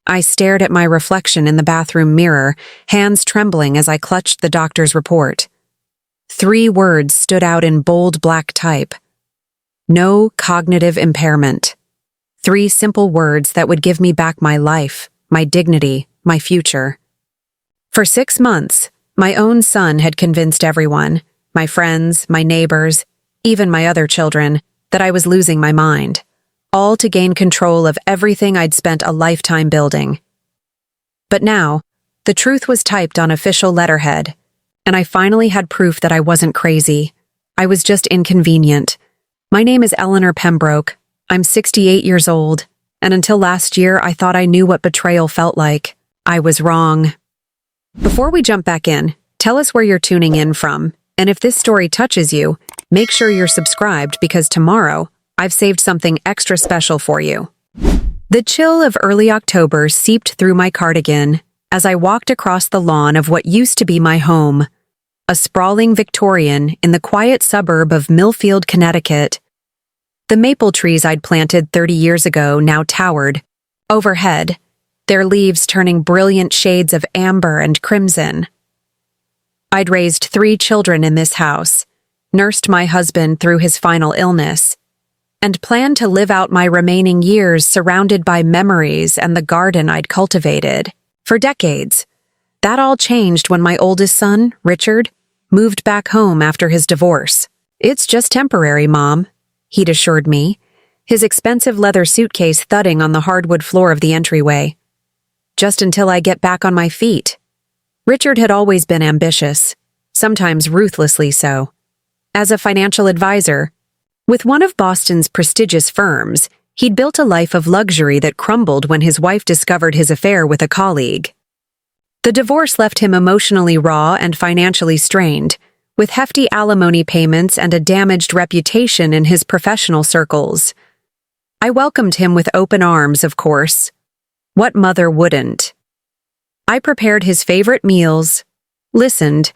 I stared at my reflection in the bathroom mirror, hands trembling as I clutched the doctor's report. 3 words stood out in bold black type. No cognitive impairment. 3 simple words that would give me back my life, my dignity, my future. For 6 months, my own son had convinced everyone, my friends, my neighbors, even my other children, that I was losing my mind, all to gain control of everything I'd spent a lifetime building. But now, the truth was typed on official letterhead, and I finally had proof that I wasn't crazy. I was just inconvenient. My name is Eleanor Pembroke. I'm 68 years old, and until last year I thought I knew what betrayal felt like. I was wrong. Before we jump back in, tell us where you're tuning in from, and if this story touches you, make sure you're subscribed because tomorrow, I've saved something extra special for you. The chill of early October seeped through my cardigan as I walked across the lawn of what used to be my home, a sprawling Victorian in the quiet suburb of Millfield, Connecticut. The maple trees I'd planted 30 years ago now towered overhead, their leaves turning brilliant shades of amber and crimson. I'd raised 3 children in this house, nursed my husband through his final illness, and planned to live out my remaining years surrounded by memories and the garden I'd cultivated for decades. That all changed when my oldest son, Richard, moved back home after his divorce. "It's just temporary, Mom," he'd assured me, his expensive leather suitcase thudding on the hardwood floor of the entryway. "Just until I get back on my feet." Richard had always been ambitious, sometimes ruthlessly so. As a financial advisor, with one of Boston's prestigious firms, he'd built a life of luxury that crumbled when his wife discovered his affair with a colleague. The divorce left him emotionally raw and financially strained, with hefty alimony payments and a damaged reputation in his professional circles. I welcomed him with open arms, of course. What mother wouldn't? I prepared his favorite meals, listened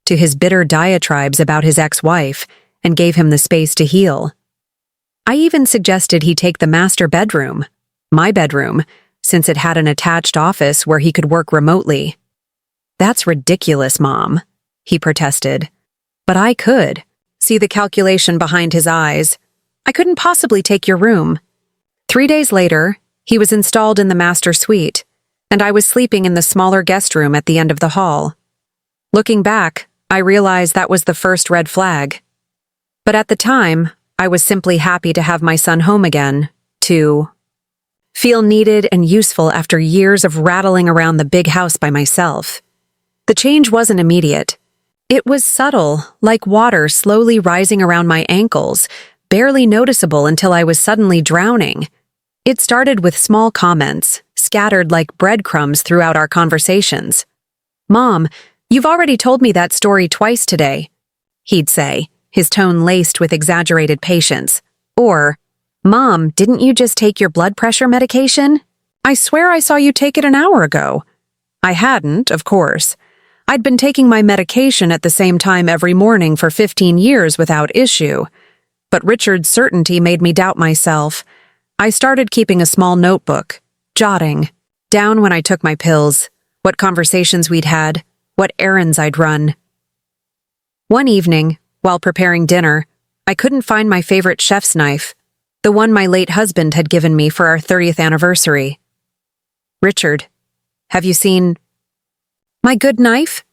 to his bitter diatribes about his ex-wife, and gave him the space to heal. I even suggested he take the master bedroom, my bedroom, since it had an attached office where he could work remotely. "That's ridiculous, Mom," he protested. "But I could." See the calculation behind his eyes. "I couldn't possibly take your room." 3 days later, he was installed in the master suite, and I was sleeping in the smaller guest room at the end of the hall. Looking back, I realized that was the first red flag. But at the time, I was simply happy to have my son home again, to feel needed and useful after years of rattling around the big house by myself. The change wasn't immediate. It was subtle, like water slowly rising around my ankles, barely noticeable until I was suddenly drowning. It started with small comments, scattered like breadcrumbs throughout our conversations. "Mom, you've already told me that story twice today," he'd say, his tone laced with exaggerated patience. Or, "Mom, didn't you just take your blood pressure medication? I swear I saw you take it an hour ago." I hadn't, of course. I'd been taking my medication at the same time every morning for 15 years without issue. But Richard's certainty made me doubt myself. I started keeping a small notebook, jotting down when I took my pills, what conversations we'd had, what errands I'd run. One evening, while preparing dinner, I couldn't find my favorite chef's knife, the one my late husband had given me for our 30th anniversary. "Richard, have you seen my good knife?"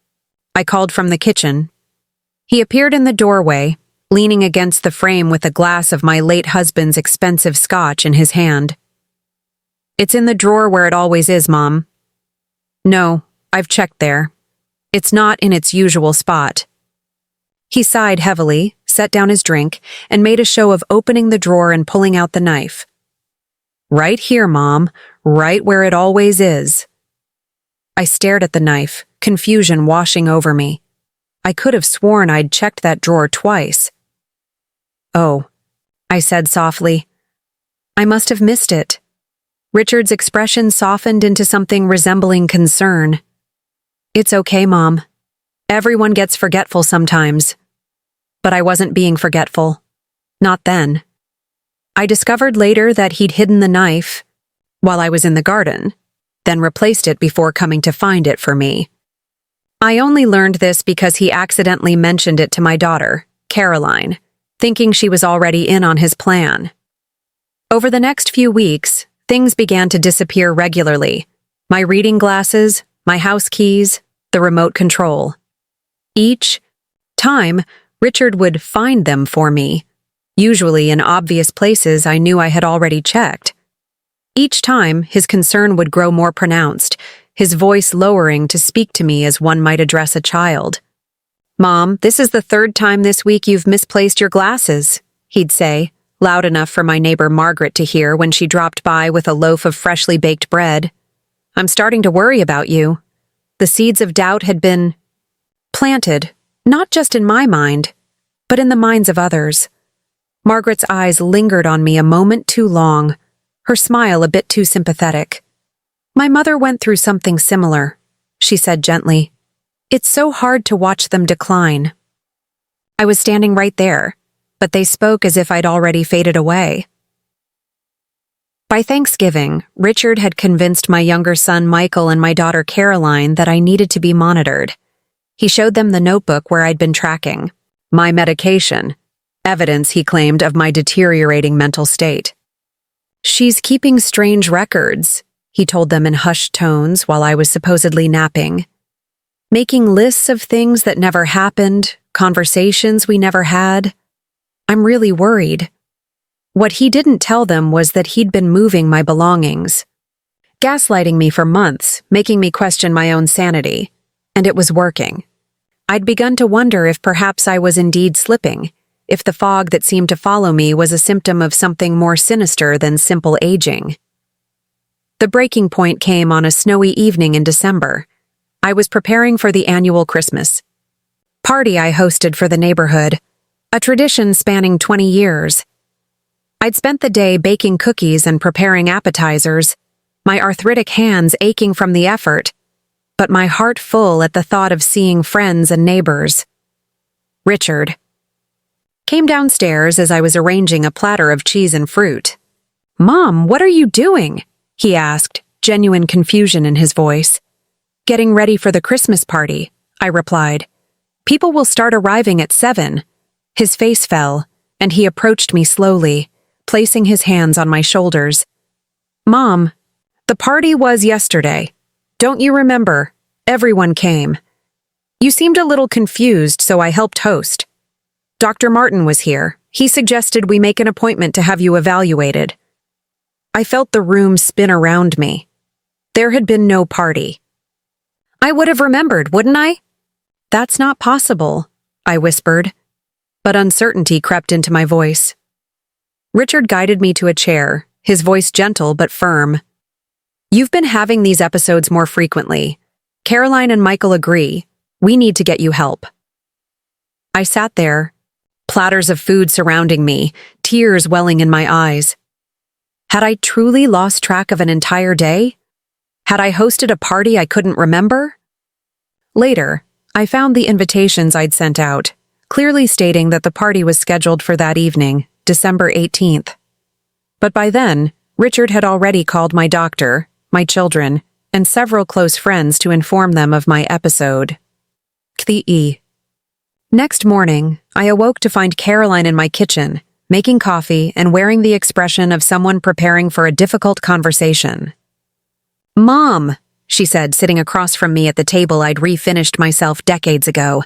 I called from the kitchen. He appeared in the doorway, leaning against the frame with a glass of my late husband's expensive scotch in his hand. "It's in the drawer where it always is, Mom." "No, I've checked there. It's not in its usual spot." He sighed heavily, set down his drink, and made a show of opening the drawer and pulling out the knife. "Right here, Mom, right where it always is." I stared at the knife, confusion washing over me. I could have sworn I'd checked that drawer twice. "Oh," I said softly. "I must have missed it." Richard's expression softened into something resembling concern. "It's okay, Mom. Everyone gets forgetful sometimes." But I wasn't being forgetful. Not then. I discovered later that he'd hidden the knife while I was in the garden. then replaced it before coming to find it for me. I only learned this because he accidentally mentioned it to my daughter, Caroline, thinking she was already in on his plan. Over the next few weeks, things began to disappear regularly. My reading glasses, my house keys, the remote control. Each time, Richard would find them for me, usually in obvious places I knew I had already checked. Each time, his concern would grow more pronounced, his voice lowering to speak to me as one might address a child. "Mom, this is the third time this week you've misplaced your glasses," he'd say, loud enough for my neighbor Margaret to hear when she dropped by with a loaf of freshly baked bread. "I'm starting to worry about you." The seeds of doubt had been planted, not just in my mind, but in the minds of others. Margaret's eyes lingered on me a moment too long, her smile a bit too sympathetic. "My mother went through something similar," she said gently. "It's so hard to watch them decline." I was standing right there, but they spoke as if I'd already faded away. By Thanksgiving, Richard had convinced my younger son Michael and my daughter Caroline that I needed to be monitored. He showed them the notebook where I'd been tracking my medication, evidence, he claimed, of my deteriorating mental state. "She's keeping strange records," he told them in hushed tones while I was supposedly napping. "Making lists of things that never happened, conversations we never had. I'm really worried." What he didn't tell them was that he'd been moving my belongings, gaslighting me for months, making me question my own sanity. And it was working. I'd begun to wonder if perhaps I was indeed slipping, if the fog that seemed to follow me was a symptom of something more sinister than simple aging. The breaking point came on a snowy evening in December. I was preparing for the annual Christmas party I hosted for the neighborhood, a tradition spanning 20 years. I'd spent the day baking cookies and preparing appetizers, my arthritic hands aching from the effort, but my heart full at the thought of seeing friends and neighbors. Richard came downstairs as I was arranging a platter of cheese and fruit. "Mom, what are you doing?" he asked, genuine confusion in his voice. "Getting ready for the Christmas party," I replied. "People will start arriving at 7. His face fell, and he approached me slowly, placing his hands on my shoulders. "Mom, the party was yesterday. Don't you remember? Everyone came. You seemed a little confused, so I helped host. Dr. Martin was here. He suggested we make an appointment to have you evaluated." I felt the room spin around me. There had been no party. "I would have remembered, wouldn't I?" "That's not possible," I whispered, but uncertainty crept into my voice. Richard guided me to a chair, his voice gentle but firm. "You've been having these episodes more frequently. Caroline and Michael agree. We need to get you help." I sat there, platters of food surrounding me, tears welling in my eyes. Had I truly lost track of an entire day? Had I hosted a party I couldn't remember? Later, I found the invitations I'd sent out, clearly stating that the party was scheduled for that evening, December 18th. But by then, Richard had already called my doctor, my children, and several close friends to inform them of my episode. Next morning, I awoke to find Caroline in my kitchen, making coffee and wearing the expression of someone preparing for a difficult conversation. "Mom," she said, sitting across from me at the table I'd refinished myself decades ago.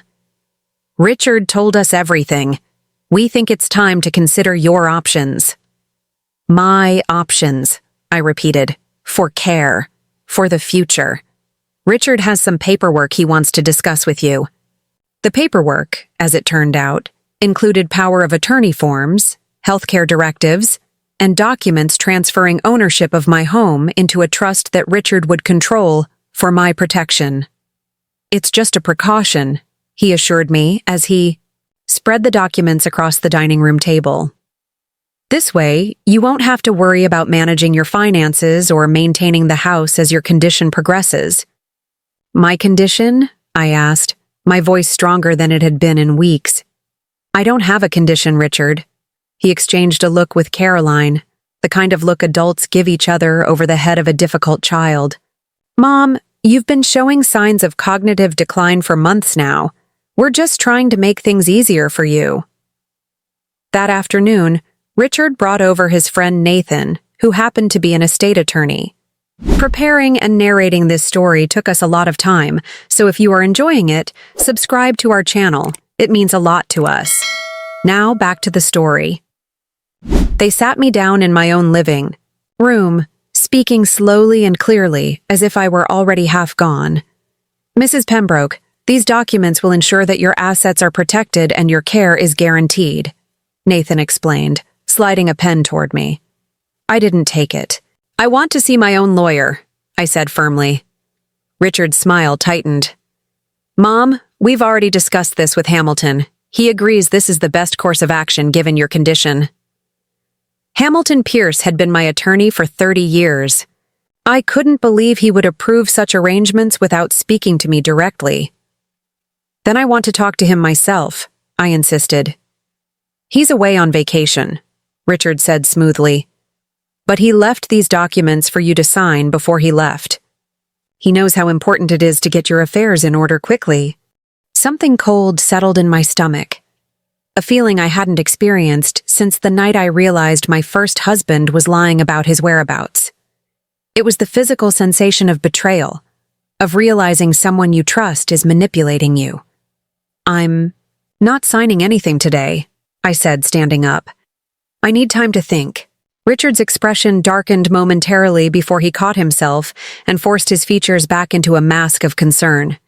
"Richard told us everything. We think it's time to consider your options." "My options," I repeated, "for care, for the future. Richard has some paperwork he wants to discuss with you." The paperwork, as it turned out, included power of attorney forms, healthcare directives, and documents transferring ownership of my home into a trust that Richard would control for my protection. "It's just a precaution," he assured me as he spread the documents across the dining room table. "This way, you won't have to worry about managing your finances or maintaining the house as your condition progresses." "My condition?" I asked, my voice stronger than it had been in weeks. "I don't have a condition, Richard." He exchanged a look with Caroline, the kind of look adults give each other over the head of a difficult child. Mom, you've been showing signs of cognitive decline for months now. We're just trying to make things easier for you. That afternoon, Richard brought over his friend Nathan, who happened to be an estate attorney. Preparing and narrating this story took us a lot of time, so if you are enjoying it, subscribe to our channel. It means a lot to us. Now back to the story. They sat me down in my own living room, speaking slowly and clearly, as if I were already half gone. Mrs. Pembroke, these documents will ensure that your assets are protected and your care is guaranteed, Nathan explained, sliding a pen toward me. I didn't take it. I want to see my own lawyer, I said firmly. Richard's smile tightened. Mom, we've already discussed this with Hamilton. He agrees this is the best course of action given your condition. Hamilton Pierce had been my attorney for 30 years. I couldn't believe he would approve such arrangements without speaking to me directly. Then I want to talk to him myself, I insisted. He's away on vacation, Richard said smoothly. But he left these documents for you to sign before he left. He knows how important it is to get your affairs in order quickly. Something cold settled in my stomach, a feeling I hadn't experienced since the night I realized my first husband was lying about his whereabouts. It was the physical sensation of betrayal, of realizing someone you trust is manipulating you. I'm not signing anything today, I said, standing up. I need time to think. Richard's expression darkened momentarily before he caught himself and forced his features back into a mask of concern.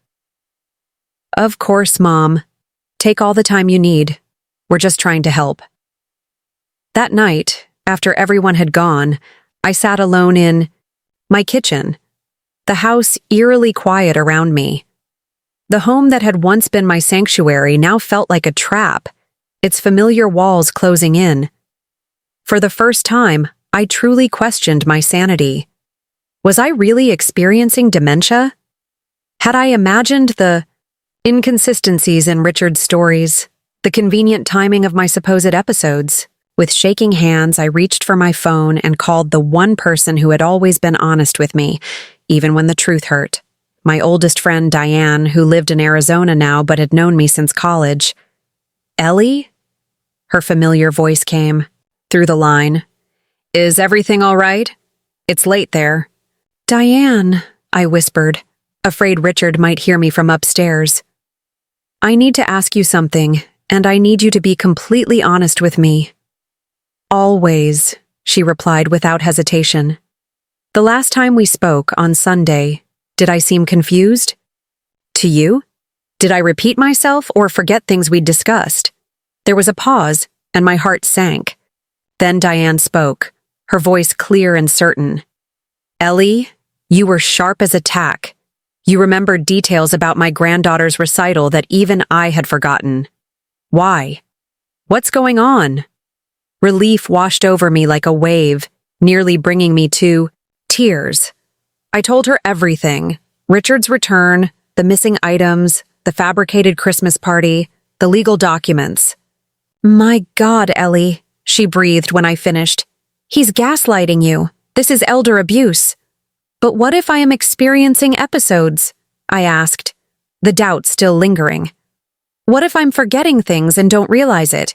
Of course, Mom. Take all the time you need. We're just trying to help. That night, after everyone had gone, I sat alone in my kitchen, the house eerily quiet around me. The home that had once been my sanctuary now felt like a trap, its familiar walls closing in. For the first time, I truly questioned my sanity. Was I really experiencing dementia? Had I imagined the inconsistencies in Richard's stories, the convenient timing of my supposed episodes? With shaking hands, I reached for my phone and called the one person who had always been honest with me, even when the truth hurt. My oldest friend, Diane, who lived in Arizona now but had known me since college. Ellie? Her familiar voice came through the line. Is everything all right? It's late there. Diane, I whispered, afraid Richard might hear me from upstairs. I need to ask you something, and I need you to be completely honest with me. Always, she replied without hesitation. The last time we spoke, on Sunday, did I seem confused? To you? Did I repeat myself or forget things we'd discussed? There was a pause, and my heart sank. Then Diane spoke, her voice clear and certain. Ellie, you were sharp as a tack. You remembered details about my granddaughter's recital that even I had forgotten. Why? What's going on? Relief washed over me like a wave, nearly bringing me to tears. I told her everything. Richard's return, the missing items, the fabricated Christmas party, the legal documents. My God, Ellie, she breathed when I finished. He's gaslighting you. This is elder abuse. But what if I am experiencing episodes? I asked, the doubt still lingering. What if I'm forgetting things and don't realize it?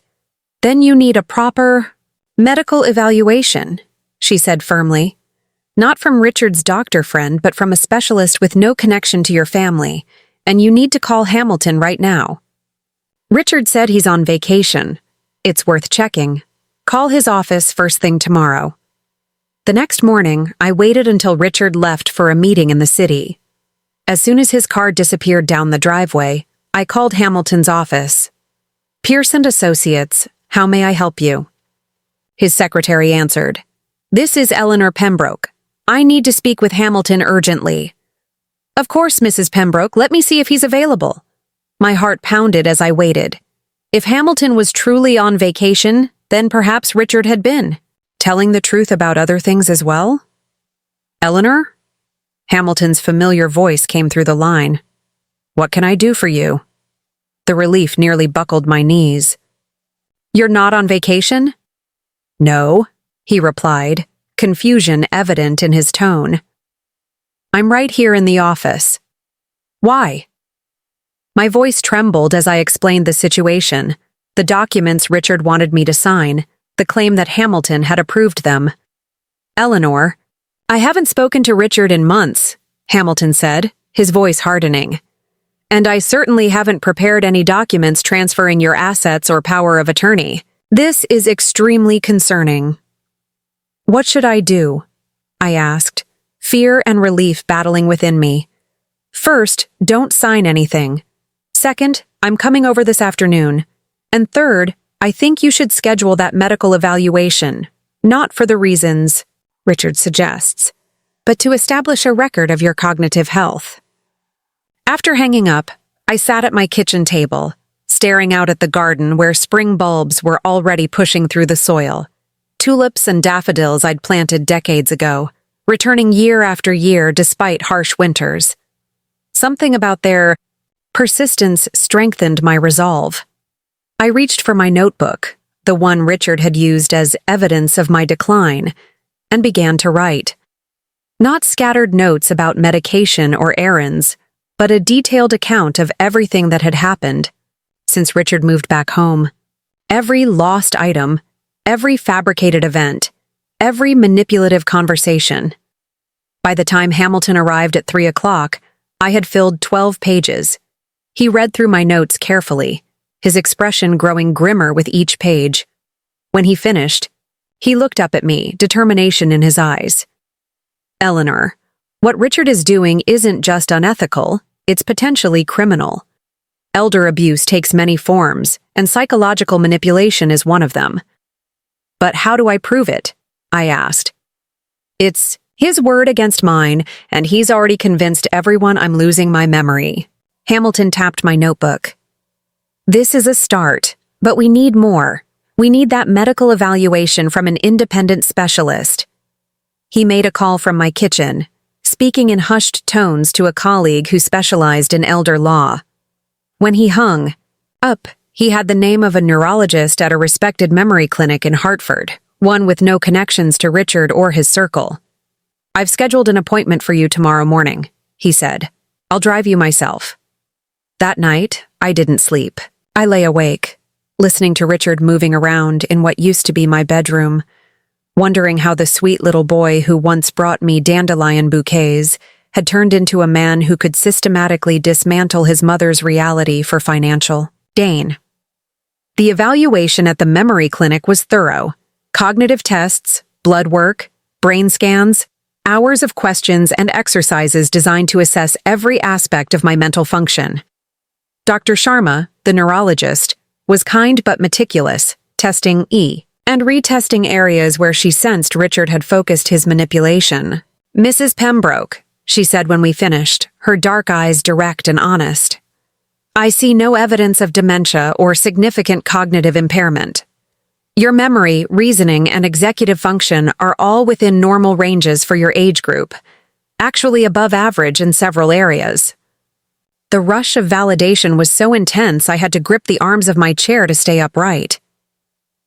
Then you need a proper medical evaluation, she said firmly. Not from Richard's doctor friend, but from a specialist with no connection to your family, and you need to call Hamilton right now. Richard said he's on vacation. It's worth checking. Call his office first thing tomorrow. The next morning, I waited until Richard left for a meeting in the city. As soon as his car disappeared down the driveway, I called Hamilton's office. Pierce and Associates, how may I help you? His secretary answered. This is Eleanor Pembroke. I need to speak with Hamilton urgently. Of course, Mrs. Pembroke, let me see if he's available. My heart pounded as I waited. If Hamilton was truly on vacation, then perhaps Richard had been, telling the truth about other things as well? Eleanor? Hamilton's familiar voice came through the line. What can I do for you? The relief nearly buckled my knees. You're not on vacation? No, he replied, confusion evident in his tone. I'm right here in the office. Why? My voice trembled as I explained the situation, the documents Richard wanted me to sign, the claim that Hamilton had approved them. Eleanor, I haven't spoken to Richard in months, Hamilton said, his voice hardening. And I certainly haven't prepared any documents transferring your assets or power of attorney. This is extremely concerning. What should I do? I asked, fear and relief battling within me. First, don't sign anything. Second, I'm coming over this afternoon. And third, I think you should schedule that medical evaluation, not for the reasons Richard suggests, but to establish a record of your cognitive health. After hanging up, I sat at my kitchen table, staring out at the garden where spring bulbs were already pushing through the soil, tulips and daffodils I'd planted decades ago, returning year after year despite harsh winters. Something about their persistence strengthened my resolve. I reached for my notebook, the one Richard had used as evidence of my decline, and began to write. Not scattered notes about medication or errands, but a detailed account of everything that had happened since Richard moved back home. Every lost item, every fabricated event, every manipulative conversation. By the time Hamilton arrived at 3 o'clock, I had filled 12 pages. He read through my notes carefully, his expression growing grimmer with each page. When he finished, he looked up at me, determination in his eyes. Eleanor, what Richard is doing isn't just unethical, it's potentially criminal. Elder abuse takes many forms, and psychological manipulation is one of them. But how do I prove it? I asked. It's his word against mine, and he's already convinced everyone I'm losing my memory. Hamilton tapped my notebook. This is a start, but we need more. We need that medical evaluation from an independent specialist. He made a call from my kitchen, speaking in hushed tones to a colleague who specialized in elder law. When he hung up, he had the name of a neurologist at a respected memory clinic in Hartford, one with no connections to Richard or his circle. I've scheduled an appointment for you tomorrow morning, he said. I'll drive you myself. That night, I didn't sleep. I lay awake, listening to Richard moving around in what used to be my bedroom, wondering how the sweet little boy who once brought me dandelion bouquets had turned into a man who could systematically dismantle his mother's reality for financial gain. The evaluation at the memory clinic was thorough. Cognitive tests, blood work, brain scans, hours of questions and exercises designed to assess every aspect of my mental function. Dr. Sharma, the neurologist, was kind but meticulous, testing and retesting areas where she sensed Richard had focused his manipulation. Mrs. Pembroke, she said when we finished, her dark eyes direct and honest. I see no evidence of dementia or significant cognitive impairment. Your memory, reasoning, and executive function are all within normal ranges for your age group, actually above average in several areas. The rush of validation was so intense I had to grip the arms of my chair to stay upright.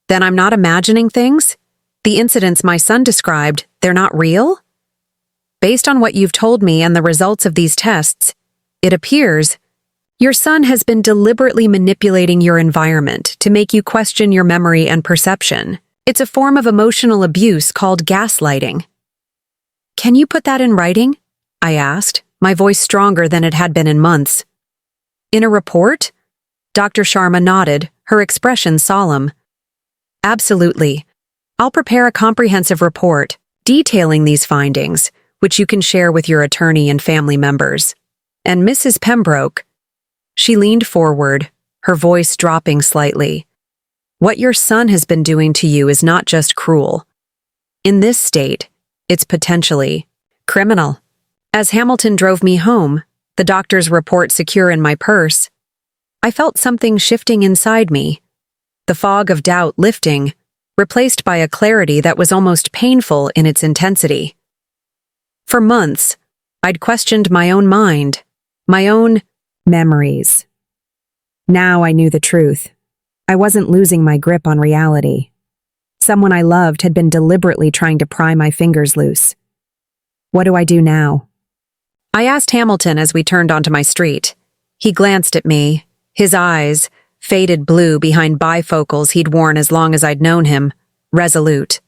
Then I'm not imagining things? The incidents my son described, they're not real? Based on what you've told me and the results of these tests, it appears your son has been deliberately manipulating your environment to make you question your memory and perception. It's a form of emotional abuse called gaslighting. Can you put that in writing? I asked, my voice stronger than it had been in months. In a report? Dr. Sharma nodded, her expression solemn. Absolutely. I'll prepare a comprehensive report detailing these findings, which you can share with your attorney and family members. And Mrs. Pembroke, she leaned forward, her voice dropping slightly. What your son has been doing to you is not just cruel. In this state, it's potentially criminal. As Hamilton drove me home, the doctor's report secure in my purse, I felt something shifting inside me, the fog of doubt lifting, replaced by a clarity that was almost painful in its intensity. For months, I'd questioned my own mind, my own memories. Now I knew the truth. I wasn't losing my grip on reality. Someone I loved had been deliberately trying to pry my fingers loose. What do I do now? I asked Hamilton as we turned onto my street. He glanced at me, his eyes, faded blue behind bifocals he'd worn as long as I'd known him, resolute.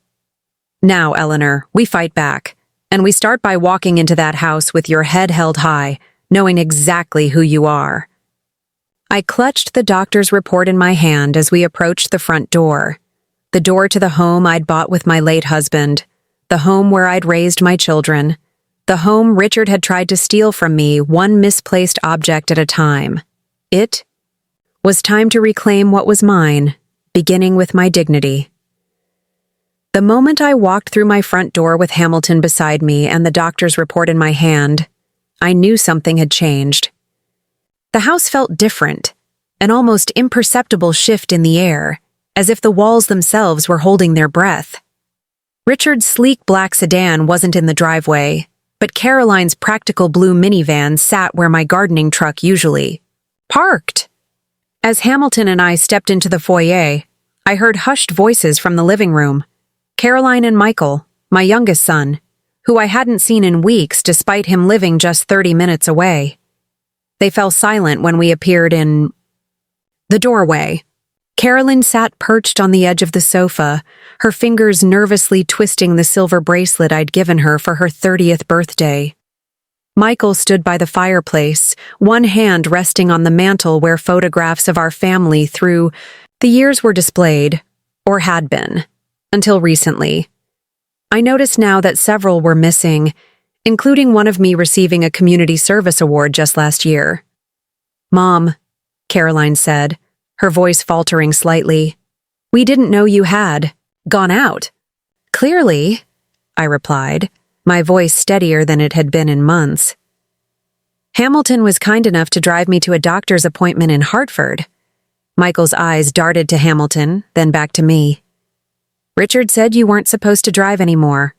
Now, Eleanor, we fight back, and we start by walking into that house with your head held high, knowing exactly who you are. I clutched the doctor's report in my hand as we approached the front door, the door to the home I'd bought with my late husband, the home where I'd raised my children, the home Richard had tried to steal from me, one misplaced object at a time. It was time to reclaim what was mine, beginning with my dignity. The moment I walked through my front door with Hamilton beside me and the doctor's report in my hand, I knew something had changed. The house felt different, an almost imperceptible shift in the air, as if the walls themselves were holding their breath. Richard's sleek black sedan wasn't in the driveway, but Caroline's practical blue minivan sat where my gardening truck usually parked. As Hamilton and I stepped into the foyer, I heard hushed voices from the living room. Caroline and Michael, my youngest son, who I hadn't seen in weeks despite him living just 30 minutes away. They fell silent when we appeared in the doorway. Caroline sat perched on the edge of the sofa, her fingers nervously twisting the silver bracelet I'd given her for her 30th birthday. Michael stood by the fireplace, one hand resting on the mantel where photographs of our family through the years were displayed, or had been, until recently. I noticed now that several were missing, including one of me receiving a community service award just last year. "Mom," Caroline said, her voice faltering slightly, "we didn't know you had gone out." "Clearly," I replied, my voice steadier than it had been in months. "Hamilton was kind enough to drive me to a doctor's appointment in Hartford." Michael's eyes darted to Hamilton, then back to me. "Richard said you weren't supposed to drive anymore.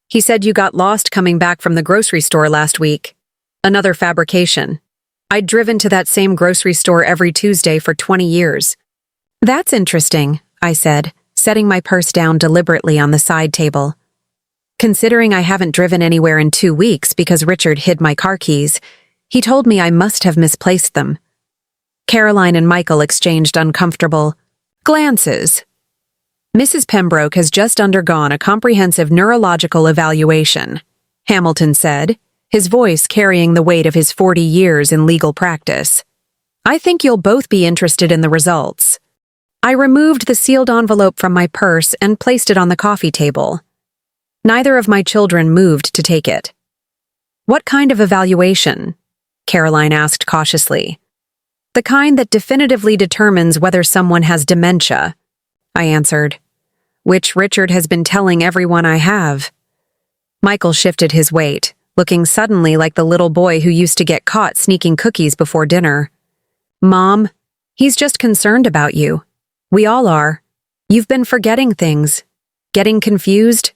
He said you got lost coming back from the grocery store last week. Another fabrication. I'd driven to that same grocery store every Tuesday for 20 years. "That's interesting," I said, setting my purse down deliberately on the side table. "Considering I haven't driven anywhere in 2 weeks because Richard hid my car keys, he told me I must have misplaced them." Caroline and Michael exchanged uncomfortable glances. "Mrs. Pembroke has just undergone a comprehensive neurological evaluation," Hamilton said, his voice carrying the weight of his 40 years in legal practice. "I think you'll both be interested in the results." I removed the sealed envelope from my purse and placed it on the coffee table. Neither of my children moved to take it. "What kind of evaluation?" Caroline asked cautiously. "The kind that definitively determines whether someone has dementia," I answered, "which Richard has been telling everyone I have." Michael shifted his weight, looking suddenly like the little boy who used to get caught sneaking cookies before dinner. "Mom, he's just concerned about you. We all are. You've been forgetting things. Getting confused."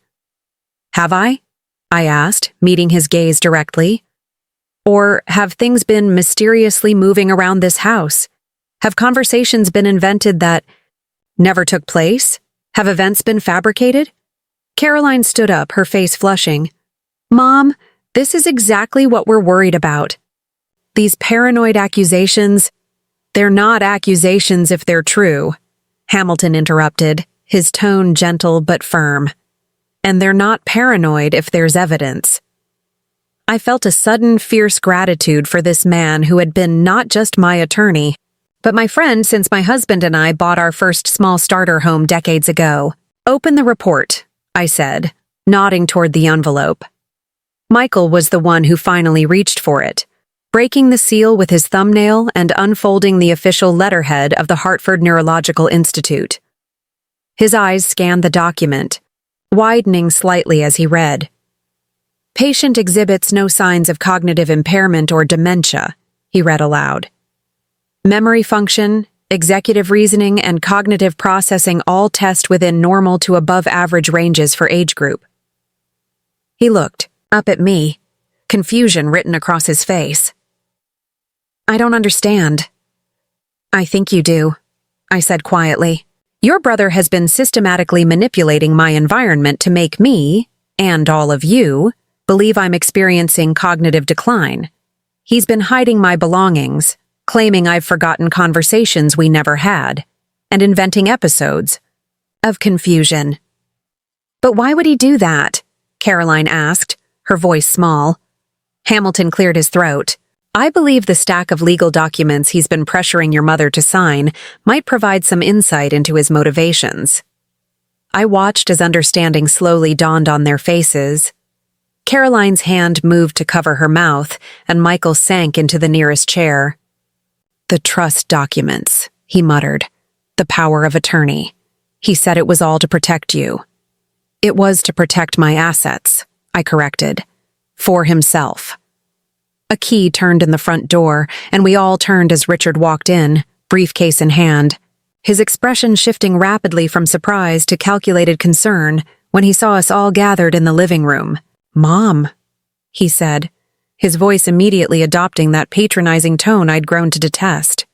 "Have I?" I asked, meeting his gaze directly. "Or have things been mysteriously moving around this house? Have conversations been invented that never took place? Have events been fabricated?" Caroline stood up, her face flushing. "Mom, this is exactly what we're worried about. These paranoid accusations, they're not accusations if they're true," Hamilton interrupted, his tone gentle but firm. "And they're not paranoid if there's evidence." I felt a sudden, fierce gratitude for this man who had been not just my attorney, but my friend since my husband and I bought our first small starter home decades ago. "Open the report," I said, nodding toward the envelope. Michael was the one who finally reached for it, breaking the seal with his thumbnail and unfolding the official letterhead of the Hartford Neurological Institute. His eyes scanned the document, widening slightly as he read. "Patient exhibits no signs of cognitive impairment or dementia," he read aloud. "Memory function, executive reasoning, and cognitive processing all test within normal to above average ranges for age group." He looked up at me, confusion written across his face. "I don't understand." "I think you do," I said quietly. "Your brother has been systematically manipulating my environment to make me, and all of you, believe I'm experiencing cognitive decline. He's been hiding my belongings, claiming I've forgotten conversations we never had, and inventing episodes of confusion. But why would he do that? Caroline asked, her voice small. Hamilton cleared his throat. I believe the stack of legal documents he's been pressuring your mother to sign might provide some insight into his motivations. I watched as understanding slowly dawned on their faces. Caroline's hand moved to cover her mouth, and Michael sank into the nearest chair. The trust documents, he muttered. The power of attorney. He said it was all to protect you. It was to protect my assets, I corrected. For himself. A key turned in the front door, and we all turned as Richard walked in, briefcase in hand, his expression shifting rapidly from surprise to calculated concern when he saw us all gathered in the living room. "Mom," he said, his voice immediately adopting that patronizing tone I'd grown to detest.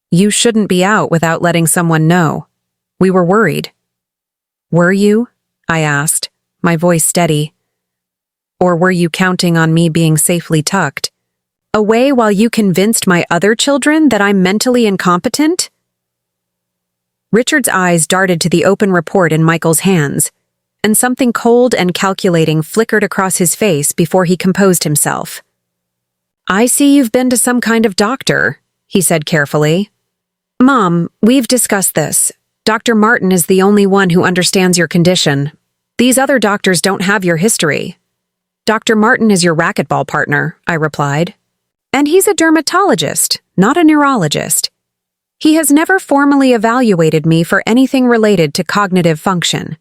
"You shouldn't be out without letting someone know. We were worried." "Were you?" I asked, my voice steady. "Or were you counting on me being safely tucked away while you convinced my other children that I'm mentally incompetent?" Richard's eyes darted to the open report in Michael's hands, and something cold and calculating flickered across his face before he composed himself. "I see you've been to some kind of doctor," he said carefully. "Mom, we've discussed this. Dr. Martin is the only one who understands your condition. These other doctors don't have your history." "Dr. Martin is your racquetball partner," I replied. "And he's a dermatologist, not a neurologist. He has never formally evaluated me for anything related to cognitive function."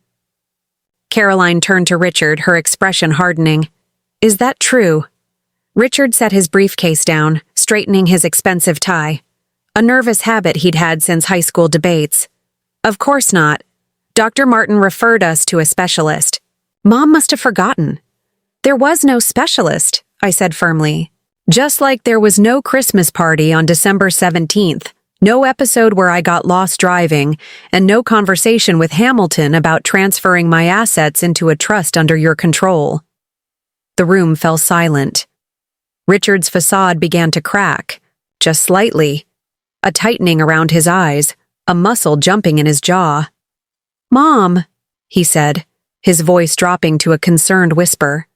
Caroline turned to Richard, her expression hardening. "Is that true?" Richard set his briefcase down, straightening his expensive tie. A nervous habit he'd had since high school debates. "Of course not. Dr. Martin referred us to a specialist." Mom must have forgotten. "There was no specialist," I said firmly. "Just like there was no Christmas party on December 17th, no episode where I got lost driving, and no conversation with Hamilton about transferring my assets into a trust under your control." The room fell silent. Richard's facade began to crack, just slightly, a tightening around his eyes, a muscle jumping in his jaw. "Mom," he said, his voice dropping to a concerned whisper.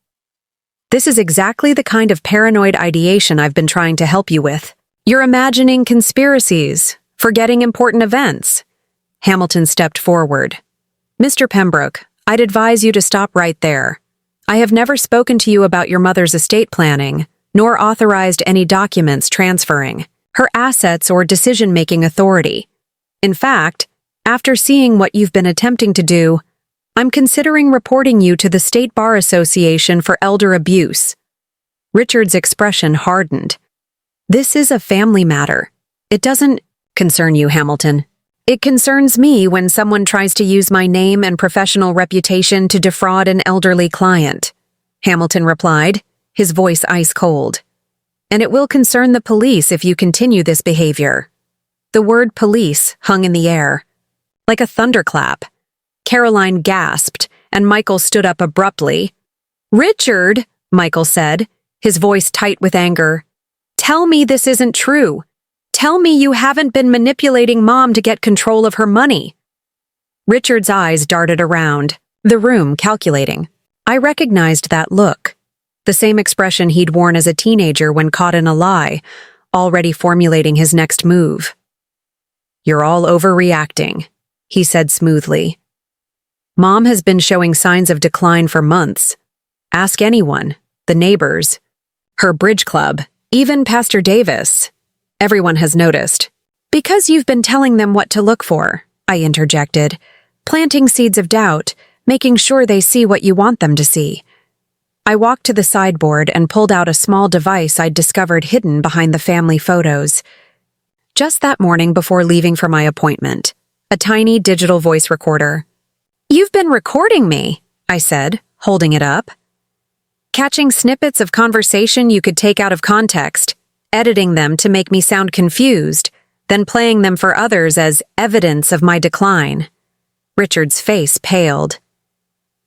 "This is exactly the kind of paranoid ideation I've been trying to help you with. You're imagining conspiracies, forgetting important events." Hamilton stepped forward. "Mr. Pembroke, I'd advise you to stop right there. I have never spoken to you about your mother's estate planning, nor authorized any documents transferring her assets or decision-making authority. In fact, after seeing what you've been attempting to do, I'm considering reporting you to the State Bar Association for elder abuse." Richard's expression hardened. "This is a family matter. It doesn't concern you, Hamilton. It concerns me when someone tries to use my name and professional reputation to defraud an elderly client," Hamilton replied, his voice ice cold. "And it will concern the police if you continue this behavior." The word police hung in the air. Like a thunderclap. Caroline gasped, and Michael stood up abruptly. "Richard," Michael said, his voice tight with anger, "tell me this isn't true. Tell me you haven't been manipulating Mom to get control of her money." Richard's eyes darted around, the room calculating. I recognized that look. The same expression he'd worn as a teenager when caught in a lie, already formulating his next move. "You're all overreacting," he said smoothly. "Mom has been showing signs of decline for months. Ask anyone, the neighbors, her bridge club, even Pastor Davis. Everyone has noticed." "Because you've been telling them what to look for," I interjected, planting seeds of doubt, making sure they see what you want them to see. I walked to the sideboard and pulled out a small device I'd discovered hidden behind the family photos. Just that morning before leaving for my appointment, a tiny digital voice recorder. "You've been recording me," I said, holding it up. "Catching snippets of conversation you could take out of context, editing them to make me sound confused, then playing them for others as evidence of my decline." Richard's face paled.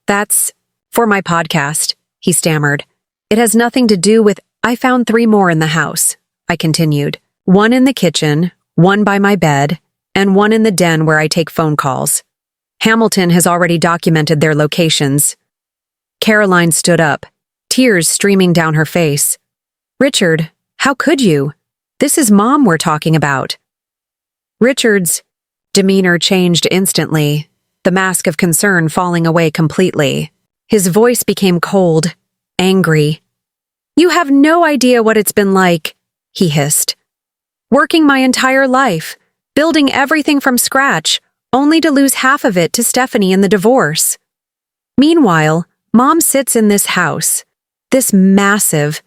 "That's for my podcast," he stammered. It has nothing to do with— I found 3 more in the house, I continued. 1 in the kitchen, 1 by my bed, and 1 in the den where I take phone calls. Hamilton has already documented their locations. Caroline stood up, tears streaming down her face. Richard, how could you? This is Mom we're talking about. Richard's demeanor changed instantly, the mask of concern falling away completely. His voice became cold, angry. You have no idea what it's been like, he hissed. Working my entire life, building everything from scratch, only to lose half of it to Stephanie in the divorce. Meanwhile, Mom sits in this house, this massive,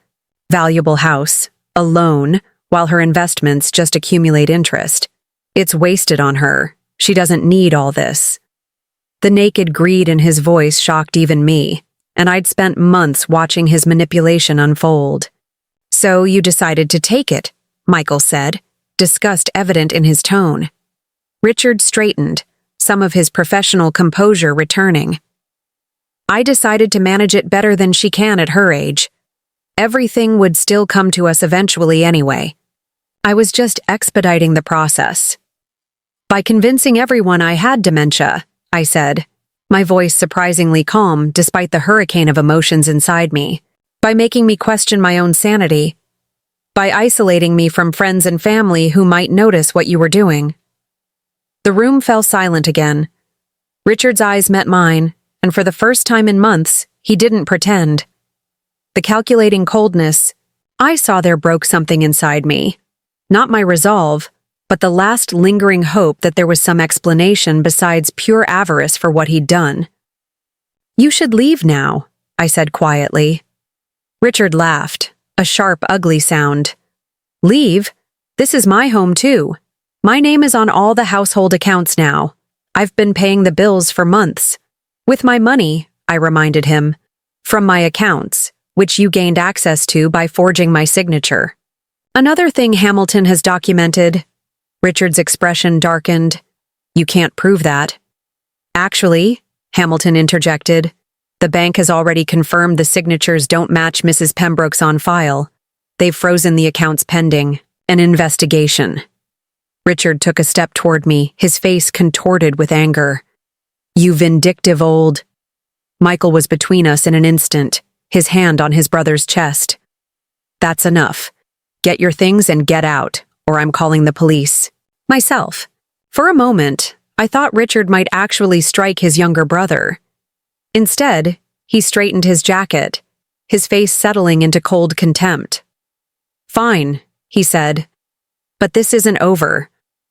valuable house, alone, while her investments just accumulate interest. It's wasted on her. She doesn't need all this. The naked greed in his voice shocked even me, and I'd spent months watching his manipulation unfold. So you decided to take it, Michael said, disgust evident in his tone. Richard straightened, some of his professional composure returning. I decided to manage it better than she can at her age. Everything would still come to us eventually anyway. I was just expediting the process. By convincing everyone I had dementia, I said, my voice surprisingly calm despite the hurricane of emotions inside me. By making me question my own sanity. By isolating me from friends and family who might notice what you were doing. The room fell silent again. Richard's eyes met mine, and for the first time in months, he didn't pretend. The calculating coldness, I saw there broke something inside me. Not my resolve, but the last lingering hope that there was some explanation besides pure avarice for what he'd done. You should leave now, I said quietly. Richard laughed, a sharp, ugly sound. Leave? This is my home too. My name is on all the household accounts now. I've been paying the bills for months. With my money, I reminded him. From my accounts, which you gained access to by forging my signature. Another thing Hamilton has documented. Richard's expression darkened. You can't prove that. Actually, Hamilton interjected, the bank has already confirmed the signatures don't match Mrs. Pembroke's on file. They've frozen the accounts pending an investigation. Richard took a step toward me, his face contorted with anger. You vindictive old— Michael was between us in an instant, his hand on his brother's chest. That's enough. Get your things and get out, or I'm calling the police. Myself. For a moment, I thought Richard might actually strike his younger brother. Instead, he straightened his jacket, his face settling into cold contempt. Fine, he said. But this isn't over.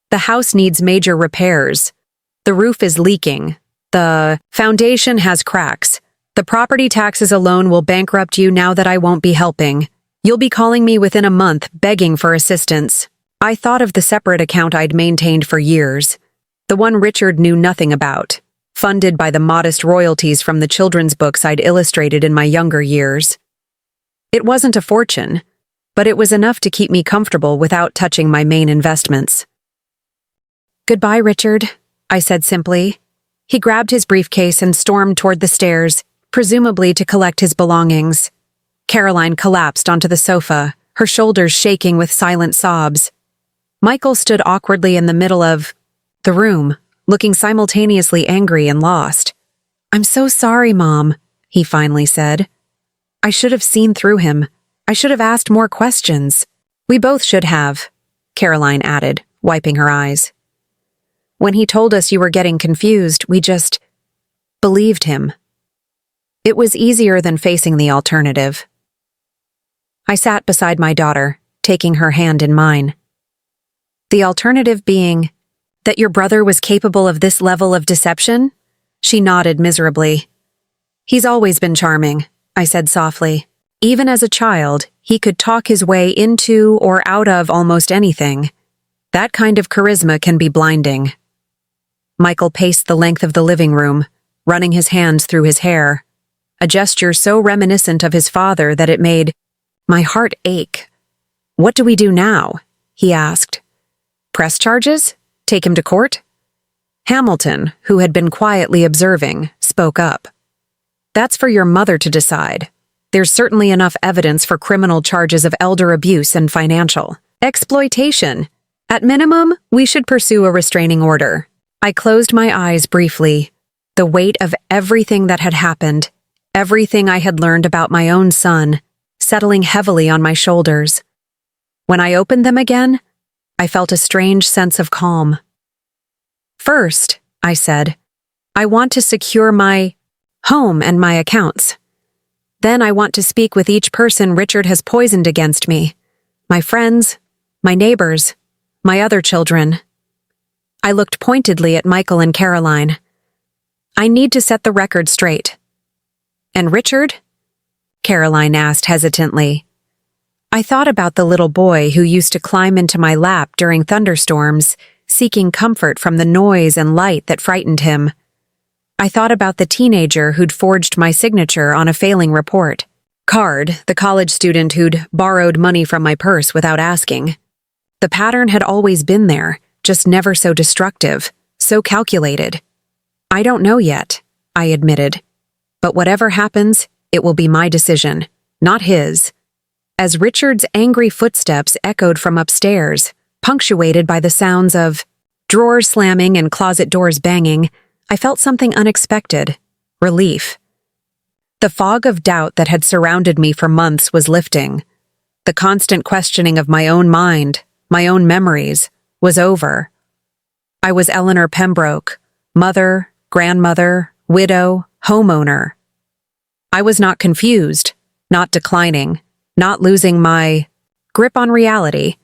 The house needs major repairs. The roof is leaking. The foundation has cracks. The property taxes alone will bankrupt you now that I won't be helping. You'll be calling me within a month, begging for assistance. I thought of the separate account I'd maintained for years, the one Richard knew nothing about, funded by the modest royalties from the children's books I'd illustrated in my younger years. It wasn't a fortune, but it was enough to keep me comfortable without touching my main investments. Goodbye, Richard, I said simply. He grabbed his briefcase and stormed toward the stairs, presumably to collect his belongings. Caroline collapsed onto the sofa, her shoulders shaking with silent sobs. Michael stood awkwardly in the middle of the room, looking simultaneously angry and lost. I'm so sorry, Mom, he finally said. I should have seen through him. I should have asked more questions. We both should have, Caroline added, wiping her eyes. When he told us you were getting confused, we just believed him. It was easier than facing the alternative. I sat beside my daughter, taking her hand in mine. The alternative being that your brother was capable of this level of deception? She nodded miserably. He's always been charming, I said softly. Even as a child, he could talk his way into or out of almost anything. That kind of charisma can be blinding. Michael paced the length of the living room, running his hands through his hair, a gesture so reminiscent of his father that it made my heart ache. What do we do now? He asked. Press charges? Take him to court? Hamilton, who had been quietly observing, spoke up. That's for your mother to decide. There's certainly enough evidence for criminal charges of elder abuse and financial exploitation. At minimum, we should pursue a restraining order. I closed my eyes briefly. The weight of everything that had happened, everything I had learned about my own son, settling heavily on my shoulders. When I opened them again, I felt a strange sense of calm. First, I said, I want to secure my home and my accounts. Then I want to speak with each person Richard has poisoned against me. My friends, my neighbors, my other children. I looked pointedly at Michael and Caroline. I need to set the record straight. And Richard? Caroline asked hesitantly. I thought about the little boy who used to climb into my lap during thunderstorms, seeking comfort from the noise and light that frightened him. I thought about the teenager who'd forged my signature on a failing report card, the college student who'd borrowed money from my purse without asking. The pattern had always been there, just never so destructive, so calculated. I don't know yet, I admitted. But whatever happens, it will be my decision, not his. As Richard's angry footsteps echoed from upstairs, punctuated by the sounds of drawers slamming and closet doors banging, I felt something unexpected, relief. The fog of doubt that had surrounded me for months was lifting. The constant questioning of my own mind, my own memories, was over. I was Eleanor Pembroke, mother, grandmother, widow, homeowner. I was not confused, not declining, not losing my grip on reality.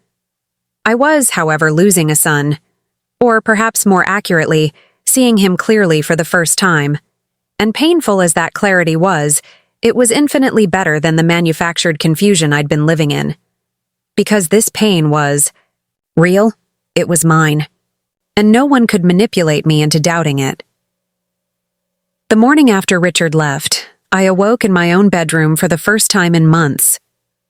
I was, however, losing a son, or perhaps more accurately, seeing him clearly for the first time. And painful as that clarity was, it was infinitely better than the manufactured confusion I'd been living in. Because this pain was real, it was mine, and no one could manipulate me into doubting it. The morning after Richard left, I awoke in my own bedroom for the first time in months.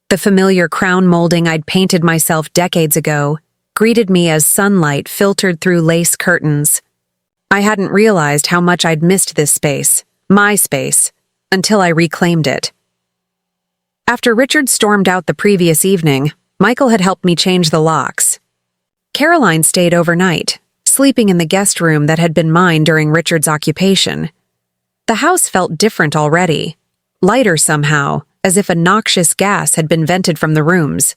The familiar crown molding I'd painted myself decades ago greeted me as sunlight filtered through lace curtains. I hadn't realized how much I'd missed this space, my space, until I reclaimed it. After Richard stormed out the previous evening, Michael had helped me change the locks. Caroline stayed overnight, sleeping in the guest room that had been mine during Richard's occupation. The house felt different already, lighter somehow, as if a noxious gas had been vented from the rooms.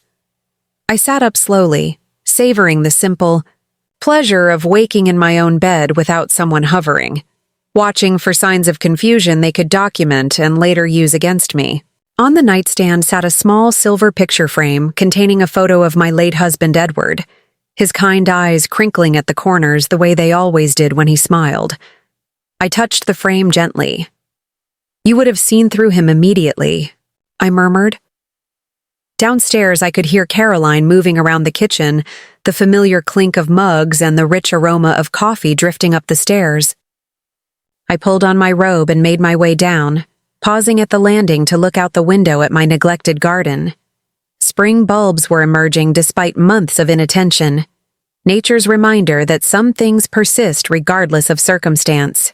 I sat up slowly, savoring the simple pleasure of waking in my own bed without someone hovering, watching for signs of confusion they could document and later use against me. On the nightstand sat a small silver picture frame containing a photo of my late husband Edward, his kind eyes crinkling at the corners the way they always did when he smiled. I touched the frame gently. You would have seen through him immediately, I murmured. Downstairs, I could hear Caroline moving around the kitchen, the familiar clink of mugs and the rich aroma of coffee drifting up the stairs. I pulled on my robe and made my way down, pausing at the landing to look out the window at my neglected garden. Spring bulbs were emerging despite months of inattention, nature's reminder that some things persist regardless of circumstance.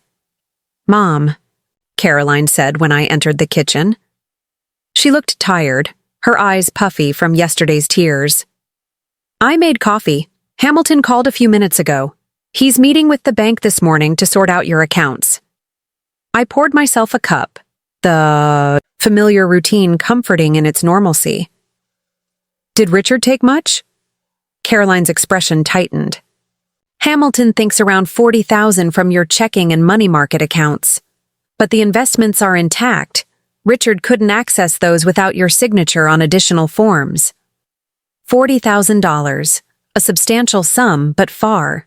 "Mom," Caroline said when I entered the kitchen. She looked tired, her eyes puffy from yesterday's tears. "I made coffee. Hamilton called a few minutes ago. He's meeting with the bank this morning to sort out your accounts." I poured myself a cup, the familiar routine comforting in its normalcy. "Did Richard take much?" Caroline's expression tightened. "Hamilton thinks around 40,000 from your checking and money market accounts. But the investments are intact. Richard couldn't access those without your signature on additional forms." $40,000, a substantial sum, but far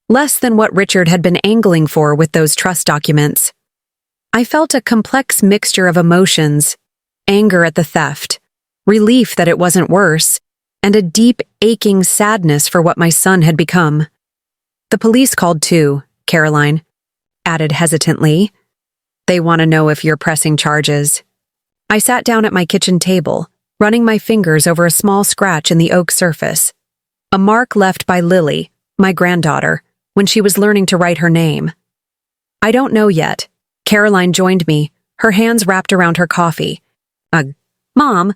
less than what Richard had been angling for with those trust documents. I felt a complex mixture of emotions, anger at the theft, relief that it wasn't worse, and a deep, aching sadness for what my son had become. "The police called too," Caroline added hesitantly. "They want to know if you're pressing charges." I sat down at my kitchen table, running my fingers over a small scratch in the oak surface, a mark left by Lily, my granddaughter, when she was learning to write her name. "I don't know yet." Caroline joined me, her hands wrapped around her coffee, Ugh. Mom,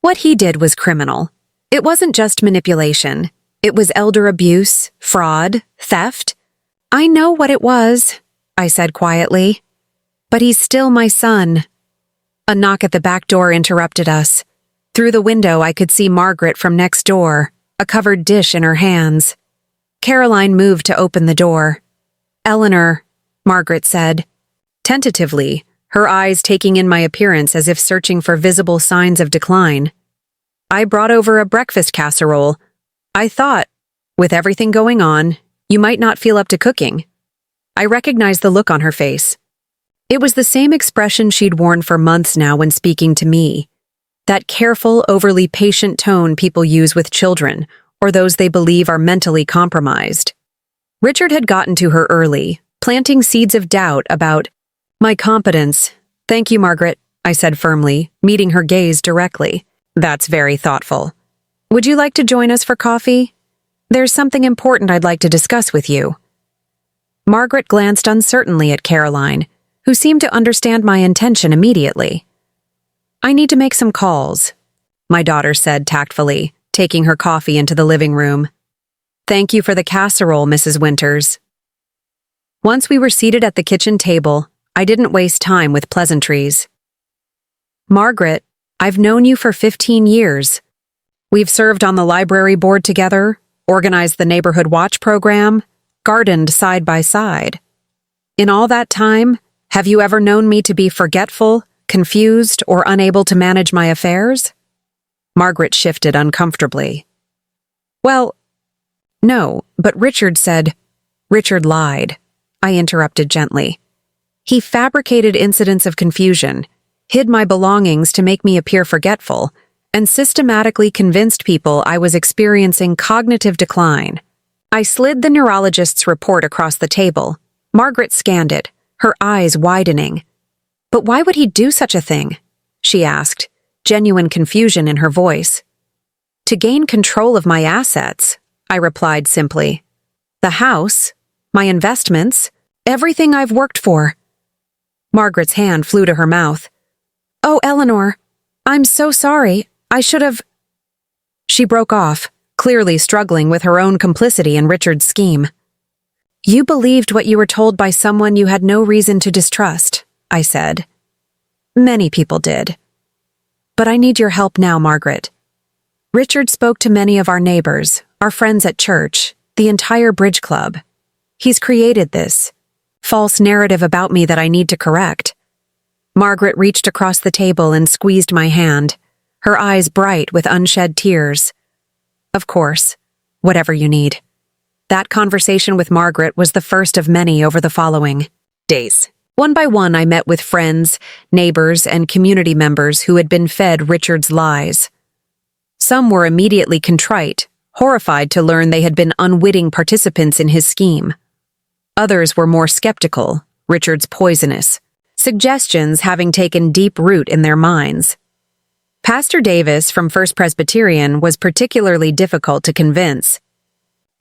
what he did was criminal. It wasn't just manipulation. It was elder abuse, fraud, theft. I know what it was, I said quietly. But he's still my son. A knock at the back door interrupted us. Through the window, I could see Margaret from next door, a covered dish in her hands. Caroline moved to open the door. Eleanor, Margaret said, tentatively, her eyes taking in my appearance as if searching for visible signs of decline. I brought over a breakfast casserole. I thought, with everything going on, you might not feel up to cooking. I recognized the look on her face. It was the same expression she'd worn for months now when speaking to me. That careful, overly patient tone people use with children, or those they believe are mentally compromised. Richard had gotten to her early, planting seeds of doubt about my competence. Thank you, Margaret, I said firmly, meeting her gaze directly. That's very thoughtful. Would you like to join us for coffee? There's something important I'd like to discuss with you. Margaret glanced uncertainly at Caroline, who seemed to understand my intention immediately. I need to make some calls, my daughter said tactfully, taking her coffee into the living room. Thank you for the casserole, Mrs. Winters. Once we were seated at the kitchen table, I didn't waste time with pleasantries. Margaret, I've known you for 15 years. We've served on the library board together, organized the neighborhood watch program, gardened side by side. In all that time, have you ever known me to be forgetful, confused, or unable to manage my affairs? Margaret shifted uncomfortably. Well, no, but Richard said. Richard lied, I interrupted gently. He fabricated incidents of confusion, hid my belongings to make me appear forgetful, and systematically convinced people I was experiencing cognitive decline. I slid the neurologist's report across the table. Margaret scanned it, her eyes widening. But why would he do such a thing? She asked, genuine confusion in her voice. To gain control of my assets, I replied simply. The house, my investments, everything I've worked for. Margaret's hand flew to her mouth. Oh, Eleanor, I'm so sorry. I should have... She broke off, clearly struggling with her own complicity in Richard's scheme. You believed what you were told by someone you had no reason to distrust, I said. Many people did. But I need your help now, Margaret. Richard spoke to many of our neighbors, our friends at church, the entire bridge club. He's created this false narrative about me that I need to correct. Margaret reached across the table and squeezed my hand, her eyes bright with unshed tears. Of course, whatever you need. That conversation with Margaret was the first of many over the following days. One by one, I met with friends, neighbors, and community members who had been fed Richard's lies. Some were immediately contrite, horrified to learn they had been unwitting participants in his scheme. Others were more skeptical, Richard's poisonous, suggestions having taken deep root in their minds. Pastor Davis from First Presbyterian was particularly difficult to convince.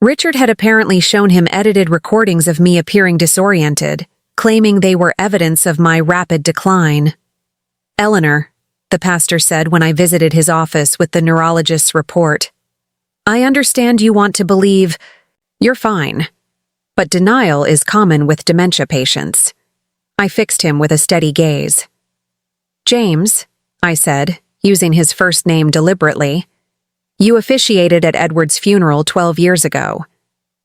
Richard had apparently shown him edited recordings of me appearing disoriented, claiming they were evidence of my rapid decline. Eleanor, the pastor said when I visited his office with the neurologist's report, I understand you want to believe you're fine, but denial is common with dementia patients. I fixed him with a steady gaze. James, I said, using his first name deliberately, you officiated at Edward's funeral 12 years ago.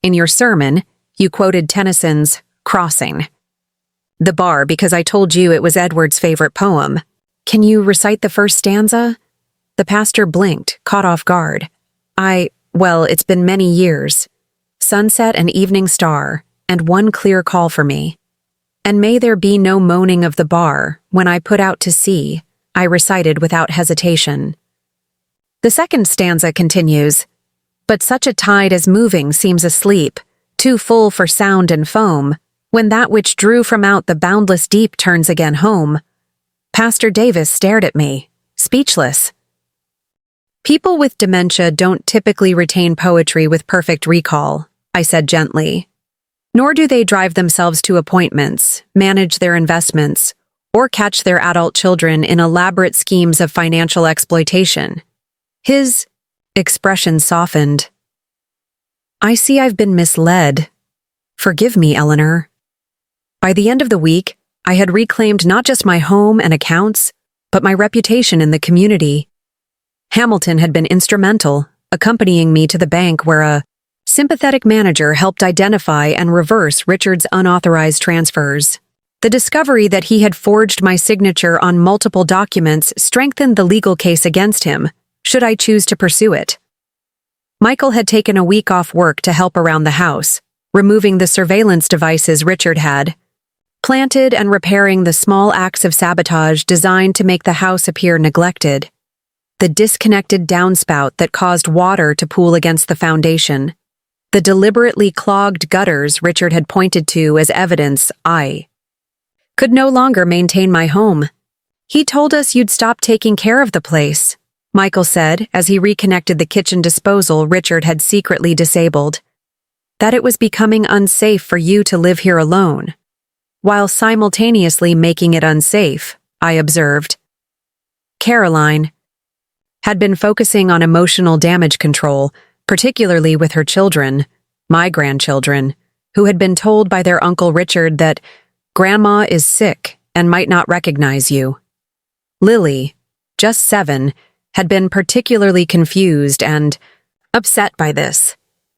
In your sermon, you quoted Tennyson's Crossing. The bar because I told you it was Edward's favorite poem. Can you recite the first stanza? The pastor blinked, caught off guard. Well, it's been many years. Sunset and evening star, and one clear call for me. And may there be no moaning of the bar when I put out to sea, I recited without hesitation. The second stanza continues, but such a tide as moving seems asleep, too full for sound and foam, when that which drew from out the boundless deep turns again home. Pastor Davis stared at me, speechless. People with dementia don't typically retain poetry with perfect recall, I said gently. Nor do they drive themselves to appointments, manage their investments, or catch their adult children in elaborate schemes of financial exploitation. His expression softened. I see I've been misled. Forgive me, Eleanor. By the end of the week, I had reclaimed not just my home and accounts, but my reputation in the community. Hamilton had been instrumental, accompanying me to the bank where a sympathetic manager helped identify and reverse Richard's unauthorized transfers. The discovery that he had forged my signature on multiple documents strengthened the legal case against him, should I choose to pursue it. Michael had taken a week off work to help around the house, removing the surveillance devices Richard had planted and repairing the small acts of sabotage designed to make the house appear neglected. The disconnected downspout that caused water to pool against the foundation. The deliberately clogged gutters Richard had pointed to as evidence I could no longer maintain my home. He told us you'd stop taking care of the place, Michael said as he reconnected the kitchen disposal Richard had secretly disabled. That it was becoming unsafe for you to live here alone, while simultaneously making it unsafe, I observed. Caroline had been focusing on emotional damage control, particularly with her children, my grandchildren, who had been told by their Uncle Richard that Grandma is sick and might not recognize you. Lily, just 7, had been particularly confused and upset by this.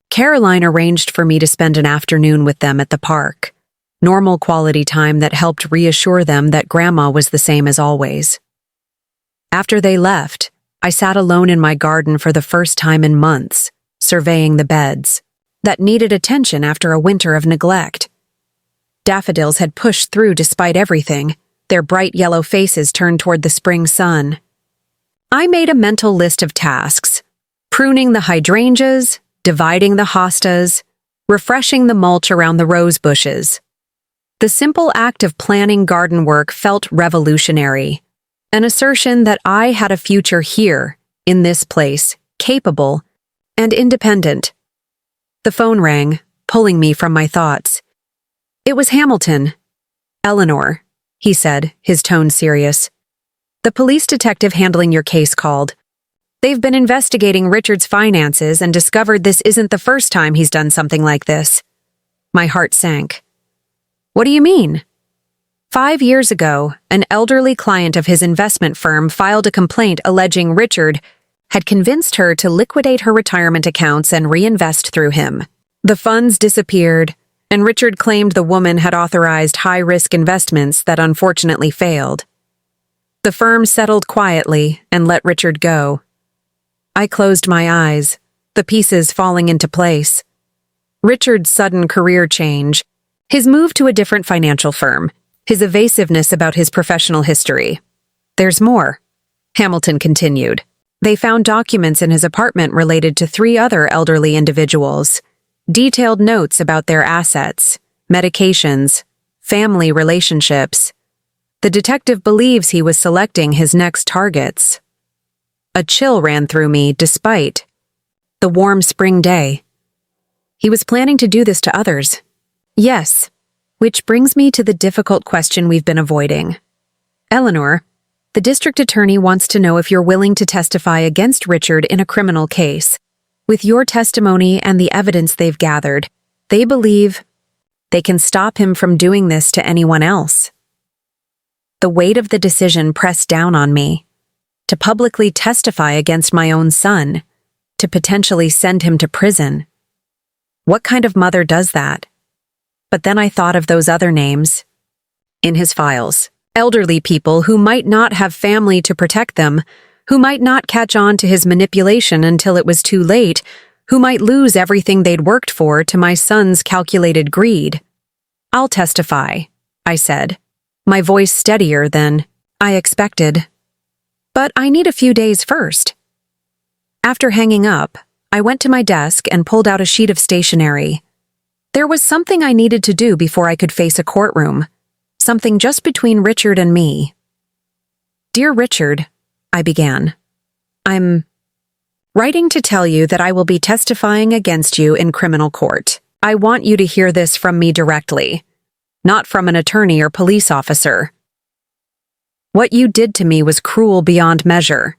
Caroline arranged for me to spend an afternoon with them at the park, normal quality time that helped reassure them that Grandma was the same as always. After they left, I sat alone in my garden for the first time in months, surveying the beds that needed attention after a winter of neglect. Daffodils had pushed through despite everything, their bright yellow faces turned toward the spring sun. I made a mental list of tasks, pruning the hydrangeas, dividing the hostas, refreshing the mulch around the rose bushes. The simple act of planning garden work felt revolutionary, an assertion that I had a future here, in this place, capable and independent. The phone rang, pulling me from my thoughts. It was Hamilton. Eleanor, he said, his tone serious. The police detective handling your case called. They've been investigating Richard's finances and discovered this isn't the first time he's done something like this. My heart sank. What do you mean? 5 years ago, an elderly client of his investment firm filed a complaint alleging Richard had convinced her to liquidate her retirement accounts and reinvest through him. The funds disappeared, and Richard claimed the woman had authorized high-risk investments that unfortunately failed. The firm settled quietly and let Richard go. I closed my eyes, the pieces falling into place. Richard's sudden career change, his move to a different financial firm, his evasiveness about his professional history. There's more, Hamilton continued. They found documents in his apartment related to 3 other elderly individuals, detailed notes about their assets, medications, family relationships. The detective believes he was selecting his next targets. A chill ran through me despite the warm spring day. He was planning to do this to others. Yes, which brings me to the difficult question we've been avoiding. Eleanor, the district attorney wants to know if you're willing to testify against Richard in a criminal case. With your testimony and the evidence they've gathered, they believe they can stop him from doing this to anyone else. The weight of the decision pressed down on me. To publicly testify against my own son, to potentially send him to prison. What kind of mother does that? But then I thought of those other names in his files. Elderly people who might not have family to protect them, who might not catch on to his manipulation until it was too late, who might lose everything they'd worked for to my son's calculated greed. I'll testify, I said, my voice steadier than I expected. But I need a few days first. After hanging up, I went to my desk and pulled out a sheet of stationery. There was something I needed to do before I could face a courtroom, something just between Richard and me. Dear Richard, I began, I'm writing to tell you that I will be testifying against you in criminal court. I want you to hear this from me directly, not from an attorney or police officer. What you did to me was cruel beyond measure.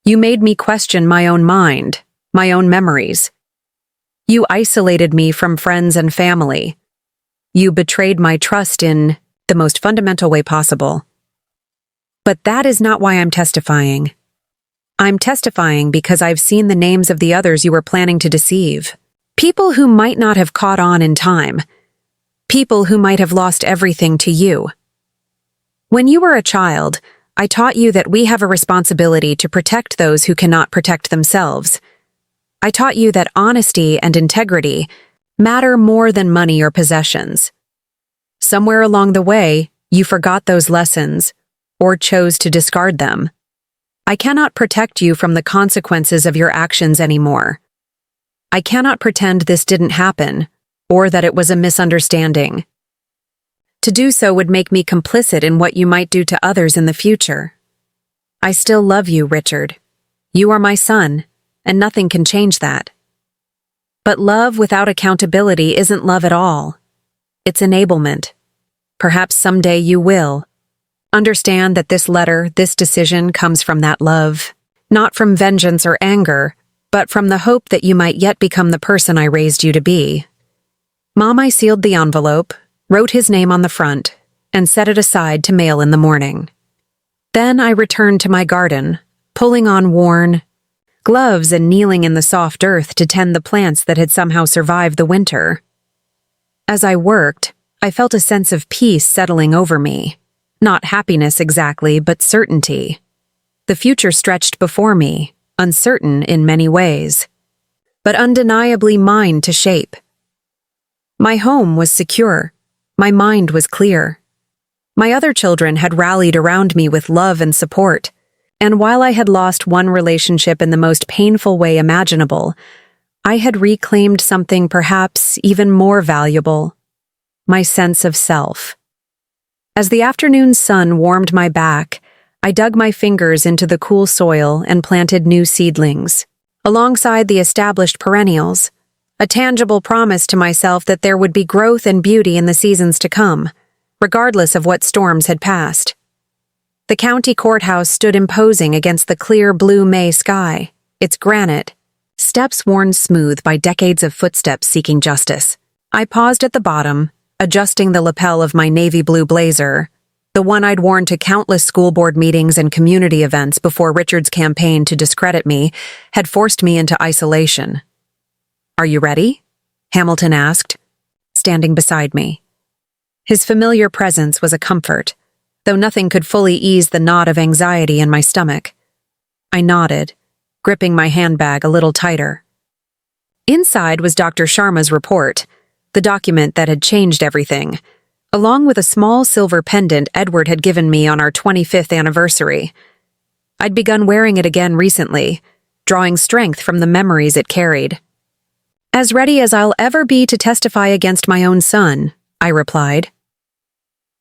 You made me question my own mind, my own memories. You isolated me from friends and family. You betrayed my trust in the most fundamental way possible. But that is not why I'm testifying. I'm testifying because I've seen the names of the others you were planning to deceive. People who might not have caught on in time. People who might have lost everything to you. When you were a child, I taught you that we have a responsibility to protect those who cannot protect themselves. I taught you that honesty and integrity matter more than money or possessions. Somewhere along the way, you forgot those lessons or chose to discard them. I cannot protect you from the consequences of your actions anymore. I cannot pretend this didn't happen or that it was a misunderstanding. To do so would make me complicit in what you might do to others in the future. I still love you, Richard. You are my son, and nothing can change that. But love without accountability isn't love at all. It's enablement. Perhaps someday you will. Understand that this letter, this decision comes from that love, not from vengeance or anger, but from the hope that you might yet become the person I raised you to be. Mom, I sealed the envelope, wrote his name on the front, and set it aside to mail in the morning. Then I returned to my garden, pulling on worn gloves and kneeling in the soft earth to tend the plants that had somehow survived the winter. As I worked, I felt a sense of peace settling over me. Not happiness exactly, but certainty. The future stretched before me, uncertain in many ways, but undeniably mine to shape. My home was secure. My mind was clear. My other children had rallied around me with love and support, and while I had lost one relationship in the most painful way imaginable, I had reclaimed something perhaps even more valuable: my sense of self. As the afternoon sun warmed my back, I dug my fingers into the cool soil and planted new seedlings, alongside the established perennials, a tangible promise to myself that there would be growth and beauty in the seasons to come, regardless of what storms had passed. The county courthouse stood imposing against the clear blue May sky, its granite, steps worn smooth by decades of footsteps seeking justice. I paused at the bottom, adjusting the lapel of my navy blue blazer, the one I'd worn to countless school board meetings and community events before Richard's campaign to discredit me had forced me into isolation. "Are you ready?" Hamilton asked, standing beside me. His familiar presence was a comfort, though nothing could fully ease the knot of anxiety in my stomach. I nodded, gripping my handbag a little tighter. Inside was Dr. Sharma's report, the document that had changed everything, along with a small silver pendant Edward had given me on our 25th anniversary. I'd begun wearing it again recently, drawing strength from the memories it carried. "As ready as I'll ever be to testify against my own son," I replied.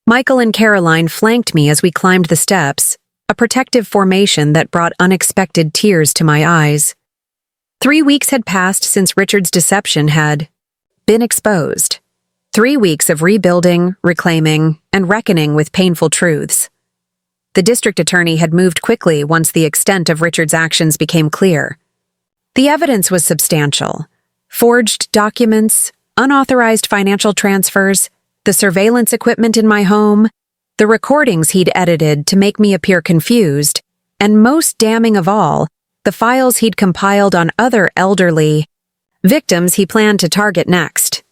Michael and Caroline flanked me as we climbed the steps, a protective formation that brought unexpected tears to my eyes. 3 weeks had passed since Richard's deception had been exposed. 3 weeks of rebuilding, reclaiming, and reckoning with painful truths. The district attorney had moved quickly once the extent of Richard's actions became clear. The evidence was substantial. Forged documents, unauthorized financial transfers, the surveillance equipment in my home, the recordings he'd edited to make me appear confused, and most damning of all, the files he'd compiled on other elderly victims he planned to target next.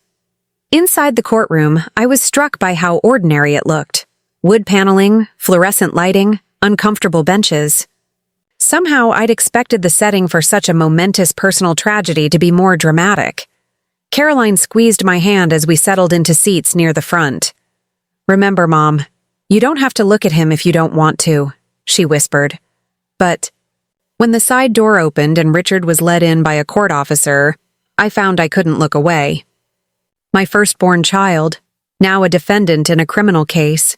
Inside the courtroom, I was struck by how ordinary it looked. Wood paneling, fluorescent lighting, uncomfortable benches. Somehow I'd expected the setting for such a momentous personal tragedy to be more dramatic. Caroline squeezed my hand as we settled into seats near the front. "Remember, Mom, you don't have to look at him if you don't want to," she whispered. But when the side door opened and Richard was led in by a court officer, I found I couldn't look away. My firstborn child, now a defendant in a criminal case.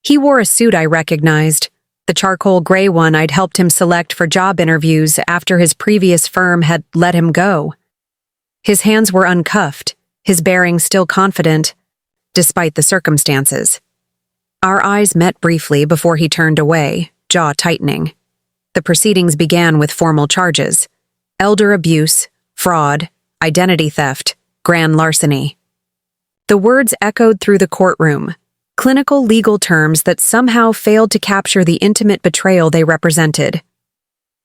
He wore a suit I recognized, the charcoal gray one I'd helped him select for job interviews after his previous firm had let him go. His hands were uncuffed, his bearing still confident, despite the circumstances. Our eyes met briefly before he turned away, jaw tightening. The proceedings began with formal charges: elder abuse, fraud, identity theft, grand larceny. The words echoed through the courtroom, clinical legal terms that somehow failed to capture the intimate betrayal they represented.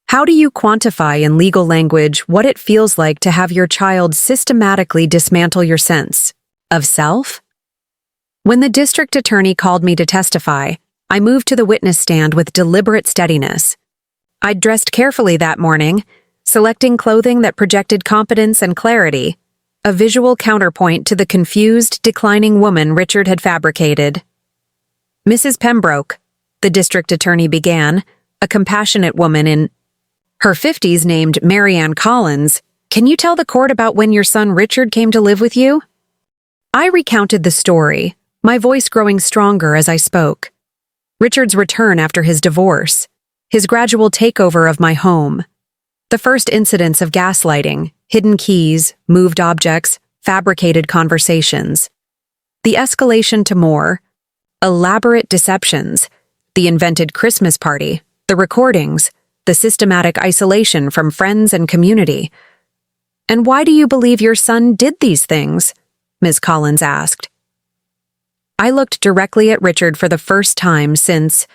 How do you quantify in legal language what it feels like to have your child systematically dismantle your sense of self? When the district attorney called me to testify, I moved to the witness stand with deliberate steadiness. I'd dressed carefully that morning, selecting clothing that projected competence and clarity, a visual counterpoint to the confused, declining woman Richard had fabricated. "Mrs. Pembroke," the district attorney began, a compassionate woman in her 50s named Mary Ann Collins, "can you tell the court about when your son Richard came to live with you?" I recounted the story, my voice growing stronger as I spoke. Richard's return after his divorce, his gradual takeover of my home, the first incidents of gaslighting, hidden keys, moved objects, fabricated conversations, the escalation to more elaborate deceptions, the invented Christmas party, the recordings, the systematic isolation from friends and community. "And why do you believe your son did these things?" Ms. Collins asked. I looked directly at Richard for the first time since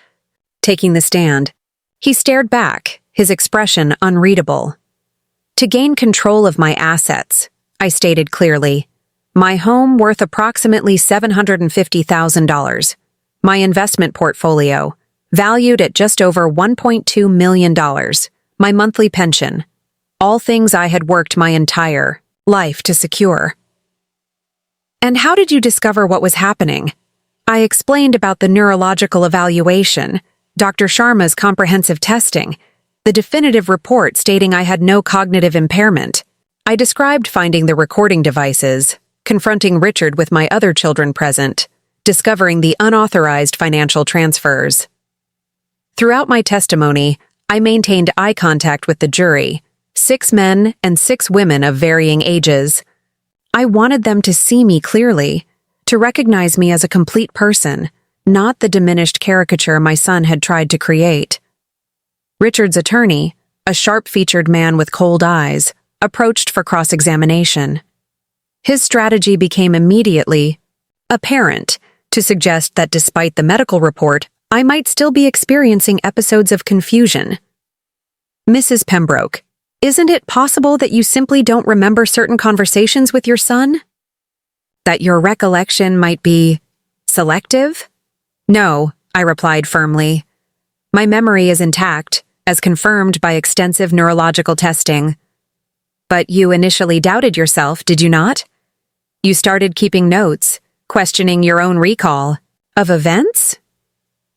taking the stand. He stared back, his expression unreadable. "To gain control of my assets," I stated clearly. "My home worth approximately $750,000. My investment portfolio, valued at just over $1.2 million. My monthly pension. All things I had worked my entire life to secure." "And how did you discover what was happening?" I explained about the neurological evaluation, Dr. Sharma's comprehensive testing, the definitive report stating I had no cognitive impairment. I described finding the recording devices, confronting Richard with my other children present, discovering the unauthorized financial transfers. Throughout my testimony, I maintained eye contact with the jury, 6 men and 6 women of varying ages. I wanted them to see me clearly, to recognize me as a complete person, not the diminished caricature my son had tried to create. Richard's attorney, a sharp-featured man with cold eyes, approached for cross-examination. His strategy became immediately apparent to suggest that despite the medical report, I might still be experiencing episodes of confusion. "Mrs. Pembroke, isn't it possible that you simply don't remember certain conversations with your son? That your recollection might be selective?" "No," I replied firmly. "My memory is intact, as confirmed by extensive neurological testing." "But you initially doubted yourself, did you not? You started keeping notes, questioning your own recall of events?"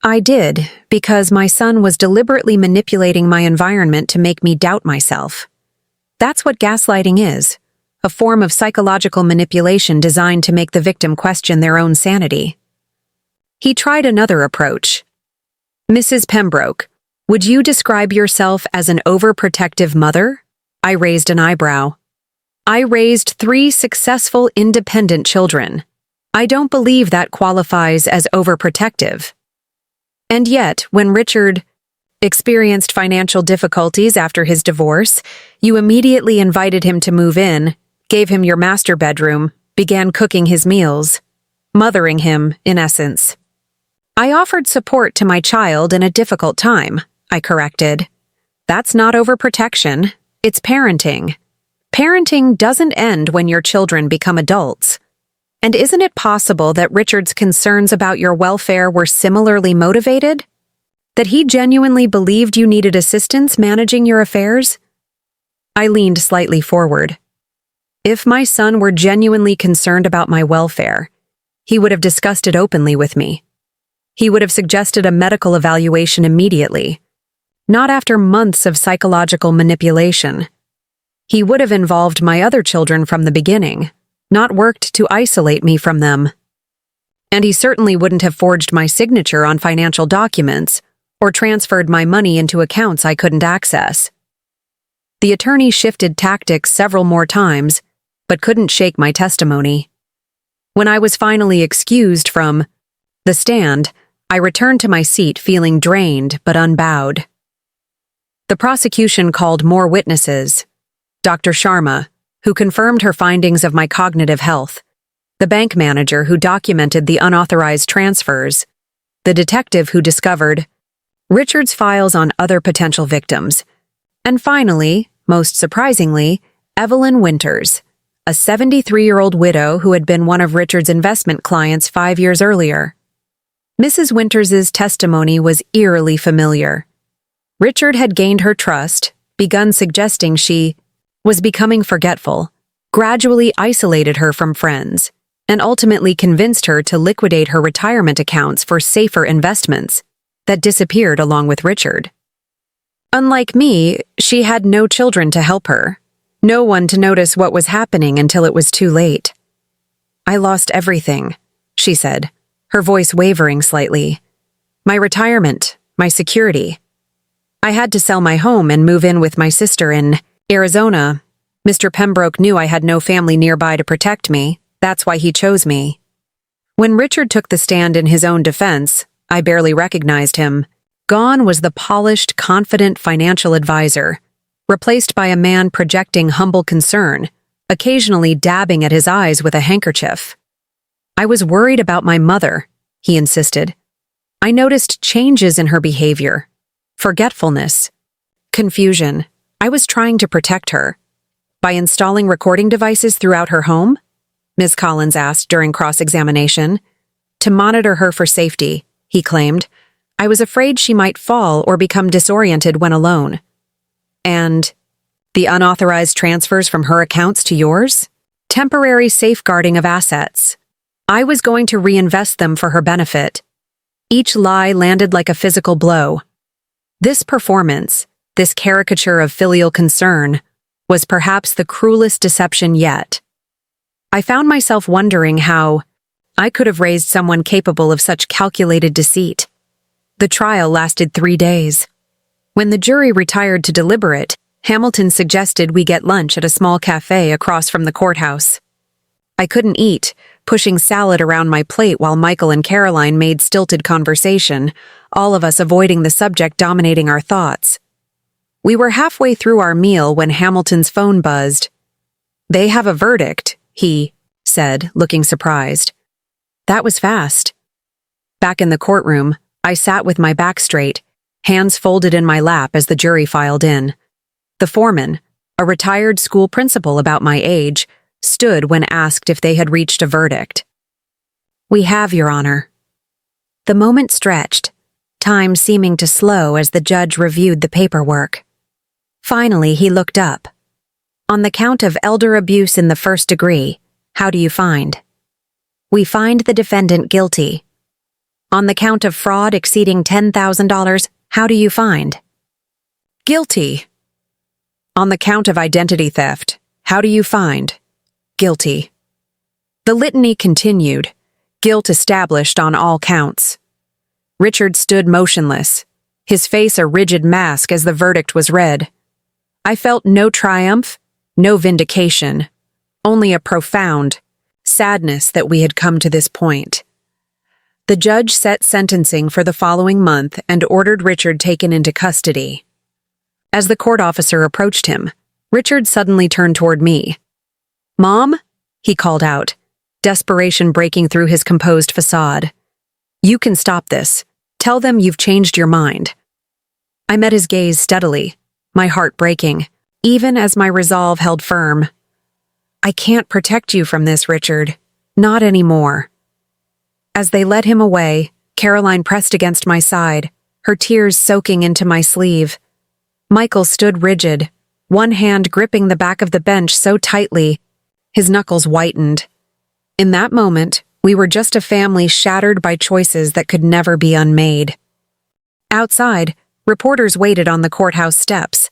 "I did, because my son was deliberately manipulating my environment to make me doubt myself. That's what gaslighting is, a form of psychological manipulation designed to make the victim question their own sanity." He tried another approach. "Mrs. Pembroke, would you describe yourself as an overprotective mother?" I raised an eyebrow. "I raised 3 successful, independent children. I don't believe that qualifies as overprotective." And yet, when Richard experienced financial difficulties after his divorce, you immediately invited him to move in, gave him your master bedroom, began cooking his meals, mothering him, in essence. "I offered support to my child in a difficult time," I corrected. "That's not overprotection, it's parenting. Parenting doesn't end when your children become adults. And isn't it possible that Richard's concerns about your welfare were similarly motivated? That he genuinely believed you needed assistance managing your affairs?" I leaned slightly forward. If my son were genuinely concerned about my welfare, he would have discussed it openly with me. He would have suggested a medical evaluation immediately, not after months of psychological manipulation. He would have involved my other children from the beginning, not worked to isolate me from them. And he certainly wouldn't have forged my signature on financial documents or transferred my money into accounts I couldn't access. The attorney shifted tactics several more times, but couldn't shake my testimony. When I was finally excused from the stand, I returned to my seat feeling drained but unbowed. The prosecution called more witnesses. Dr. Sharma, who confirmed her findings of my cognitive health, the bank manager who documented the unauthorized transfers, the detective who discovered Richard's files on other potential victims, and finally, most surprisingly, Evelyn Winters, a 73-year-old widow who had been one of Richard's investment clients 5 years earlier. Mrs. Winters's testimony was eerily familiar. Richard had gained her trust, begun suggesting she was becoming forgetful, gradually isolated her from friends, and ultimately convinced her to liquidate her retirement accounts for safer investments that disappeared along with Richard. Unlike me, she had no children to help her, no one to notice what was happening until it was too late. "I lost everything," she said, her voice wavering slightly. "My retirement, my security. I had to sell my home and move in with my sister in Arizona. Mr. Pembroke knew I had no family nearby to protect me. That's why he chose me." When Richard took the stand in his own defense, I barely recognized him. Gone was the polished, confident financial advisor, replaced by a man projecting humble concern, occasionally dabbing at his eyes with a handkerchief. "I was worried about my mother," he insisted. "I noticed changes in her behavior. Forgetfulness. Confusion. I was trying to protect her." "By installing recording devices throughout her home?" Ms. Collins asked during cross-examination. "To monitor her for safety," he claimed. "I was afraid she might fall or become disoriented when alone." "And the unauthorized transfers from her accounts to yours?" "Temporary safeguarding of assets. I was going to reinvest them for her benefit." Each lie landed like a physical blow. This performance, this caricature of filial concern, was perhaps the cruelest deception yet. I found myself wondering how I could have raised someone capable of such calculated deceit. The trial lasted 3 days. When the jury retired to deliberate, Hamilton suggested we get lunch at a small cafe across from the courthouse. I couldn't eat, pushing salad around my plate while Michael and Caroline made stilted conversation, all of us avoiding the subject dominating our thoughts. We were halfway through our meal when Hamilton's phone buzzed. "They have a verdict," he said, looking surprised. That was fast. Back in the courtroom, I sat with my back straight, hands folded in my lap as the jury filed in. The foreman, a retired school principal about my age, stood when asked if they had reached a verdict. "We have, Your Honor." The moment stretched, time seeming to slow as the judge reviewed the paperwork. Finally, he looked up. "On the count of elder abuse in the first degree, how do you find?" "We find the defendant guilty." "On the count of fraud exceeding $10,000, how do you find?" "Guilty." "On the count of identity theft, how do you find?" "Guilty." The litany continued, guilt established on all counts. Richard stood motionless, his face a rigid mask as the verdict was read. I felt no triumph, no vindication, only a profound sadness that we had come to this point. The judge set sentencing for the following month and ordered Richard taken into custody. As the court officer approached him, Richard suddenly turned toward me. "Mom?" he called out, desperation breaking through his composed facade. "You can stop this. Tell them you've changed your mind." I met his gaze steadily, my heart breaking, even as my resolve held firm. "I can't protect you from this, Richard. Not anymore." As they led him away, Caroline pressed against my side, her tears soaking into my sleeve. Michael stood rigid, one hand gripping the back of the bench so tightly, his knuckles whitened. In that moment, we were just a family shattered by choices that could never be unmade. Outside, reporters waited on the courthouse steps.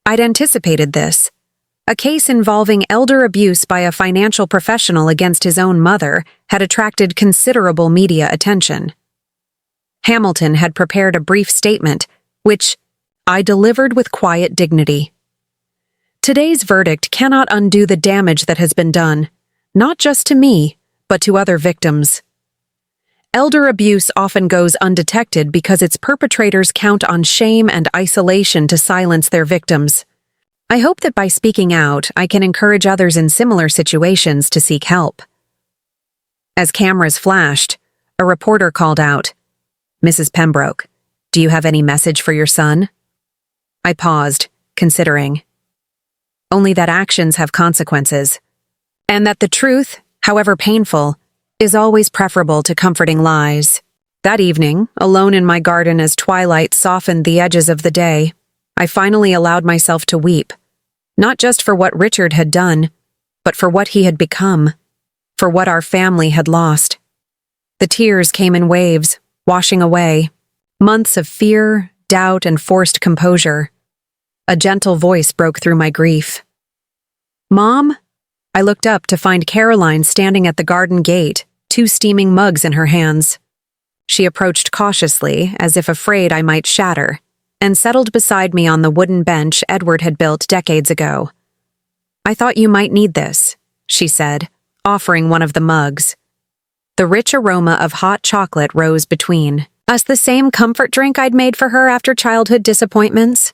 I'd anticipated this. A case involving elder abuse by a financial professional against his own mother had attracted considerable media attention. Hamilton had prepared a brief statement, which I delivered with quiet dignity. Today's verdict cannot undo the damage that has been done, not just to me, but to other victims. Elder abuse often goes undetected because its perpetrators count on shame and isolation to silence their victims. I hope that by speaking out, I can encourage others in similar situations to seek help. As cameras flashed, a reporter called out, "Mrs. Pembroke, do you have any message for your son?" I paused, considering. Only that actions have consequences, and that the truth, however painful, is always preferable to comforting lies. That evening, alone in my garden as twilight softened the edges of the day, I finally allowed myself to weep, not just for what Richard had done, but for what he had become, for what our family had lost. The tears came in waves, washing away, months of fear, doubt, and forced composure. A gentle voice broke through my grief. "Mom?" I looked up to find Caroline standing at the garden gate, 2 steaming mugs in her hands. She approached cautiously, as if afraid I might shatter, and settled beside me on the wooden bench Edward had built decades ago. "I thought you might need this," she said, offering one of the mugs. The rich aroma of hot chocolate rose between us, the same comfort drink I'd made for her after childhood disappointments.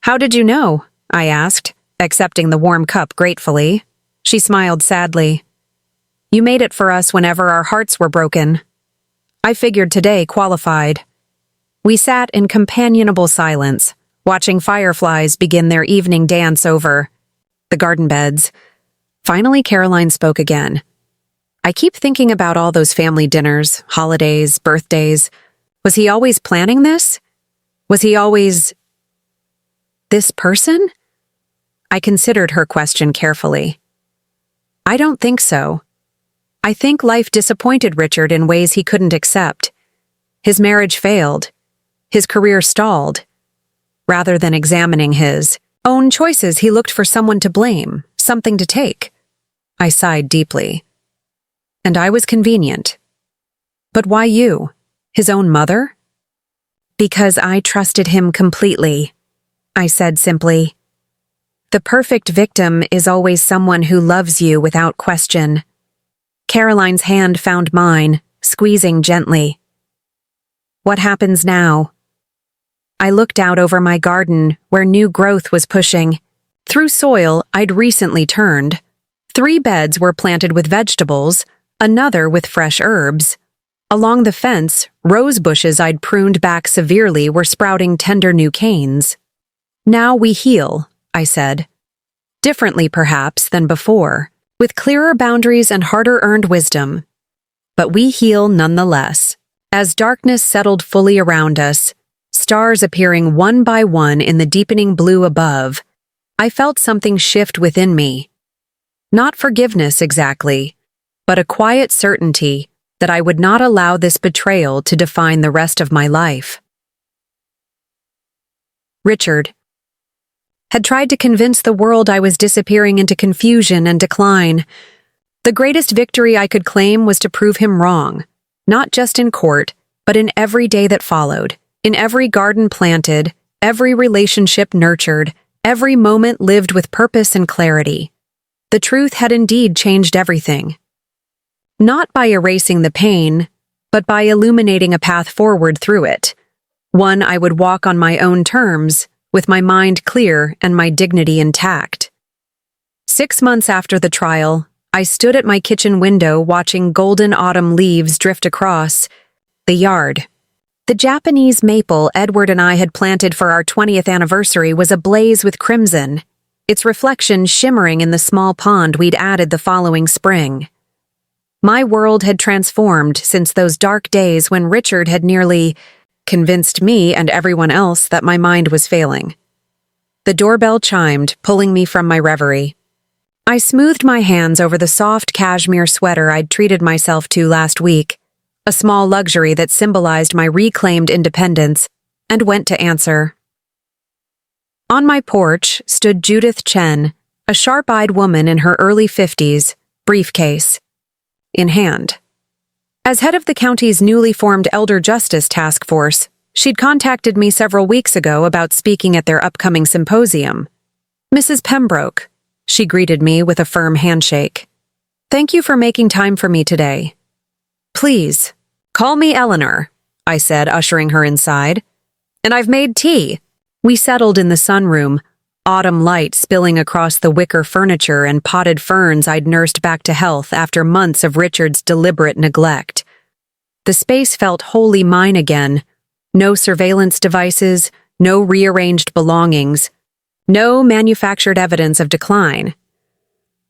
"How did you know?" I asked, accepting the warm cup gratefully. She smiled sadly. "You made it for us whenever our hearts were broken." I figured today qualified. We sat in companionable silence, watching fireflies begin their evening dance over the garden beds. Finally, Caroline spoke again. "I keep thinking about all those family dinners, holidays, birthdays. Was he always planning this? Was he always this person?" I considered her question carefully. "I don't think so. I think life disappointed Richard in ways he couldn't accept. His marriage failed. His career stalled. Rather than examining his own choices, he looked for someone to blame, something to take." I sighed deeply. "And I was convenient. But why you? His own mother?" "Because I trusted him completely," I said simply. "The perfect victim is always someone who loves you without question." Caroline's hand found mine, squeezing gently. "What happens now?" I looked out over my garden, where new growth was pushing through soil I'd recently turned. 3 beds were planted with vegetables, another with fresh herbs. Along the fence, rose bushes I'd pruned back severely were sprouting tender new canes. "Now we heal," I said. Differently, perhaps, than before, with clearer boundaries and harder-earned wisdom. But we heal nonetheless. As darkness settled fully around us, stars appearing one by one in the deepening blue above, I felt something shift within me. Not forgiveness exactly, but a quiet certainty that I would not allow this betrayal to define the rest of my life. Richard had tried to convince the world I was disappearing into confusion and decline. The greatest victory I could claim was to prove him wrong, not just in court, but in every day that followed, in every garden planted, every relationship nurtured, every moment lived with purpose and clarity. The truth had indeed changed everything. Not by erasing the pain, but by illuminating a path forward through it, one I would walk on my own terms, with my mind clear and my dignity intact. 6 months after the trial, I stood at my kitchen window watching golden autumn leaves drift across the yard. The Japanese maple Edward and I had planted for our 20th anniversary was ablaze with crimson, its reflection shimmering in the small pond we'd added the following spring. My world had transformed since those dark days when Richard had nearly convinced me and everyone else that my mind was failing. The doorbell chimed, pulling me from my reverie. I smoothed my hands over the soft cashmere sweater I'd treated myself to last week, a small luxury that symbolized my reclaimed independence, and went to answer. On my porch stood Judith Chen, a sharp-eyed woman in her early 50s, briefcase in hand. As head of the county's newly formed Elder Justice Task Force, she'd contacted me several weeks ago about speaking at their upcoming symposium. "Mrs. Pembroke," she greeted me with a firm handshake. "Thank you for making time for me today. Please, "Call me Eleanor," I said, ushering her inside. "And I've made tea." We settled in the sunroom, autumn light spilling across the wicker furniture and potted ferns I'd nursed back to health after months of Richard's deliberate neglect. The space felt wholly mine again. No surveillance devices, no rearranged belongings, no manufactured evidence of decline.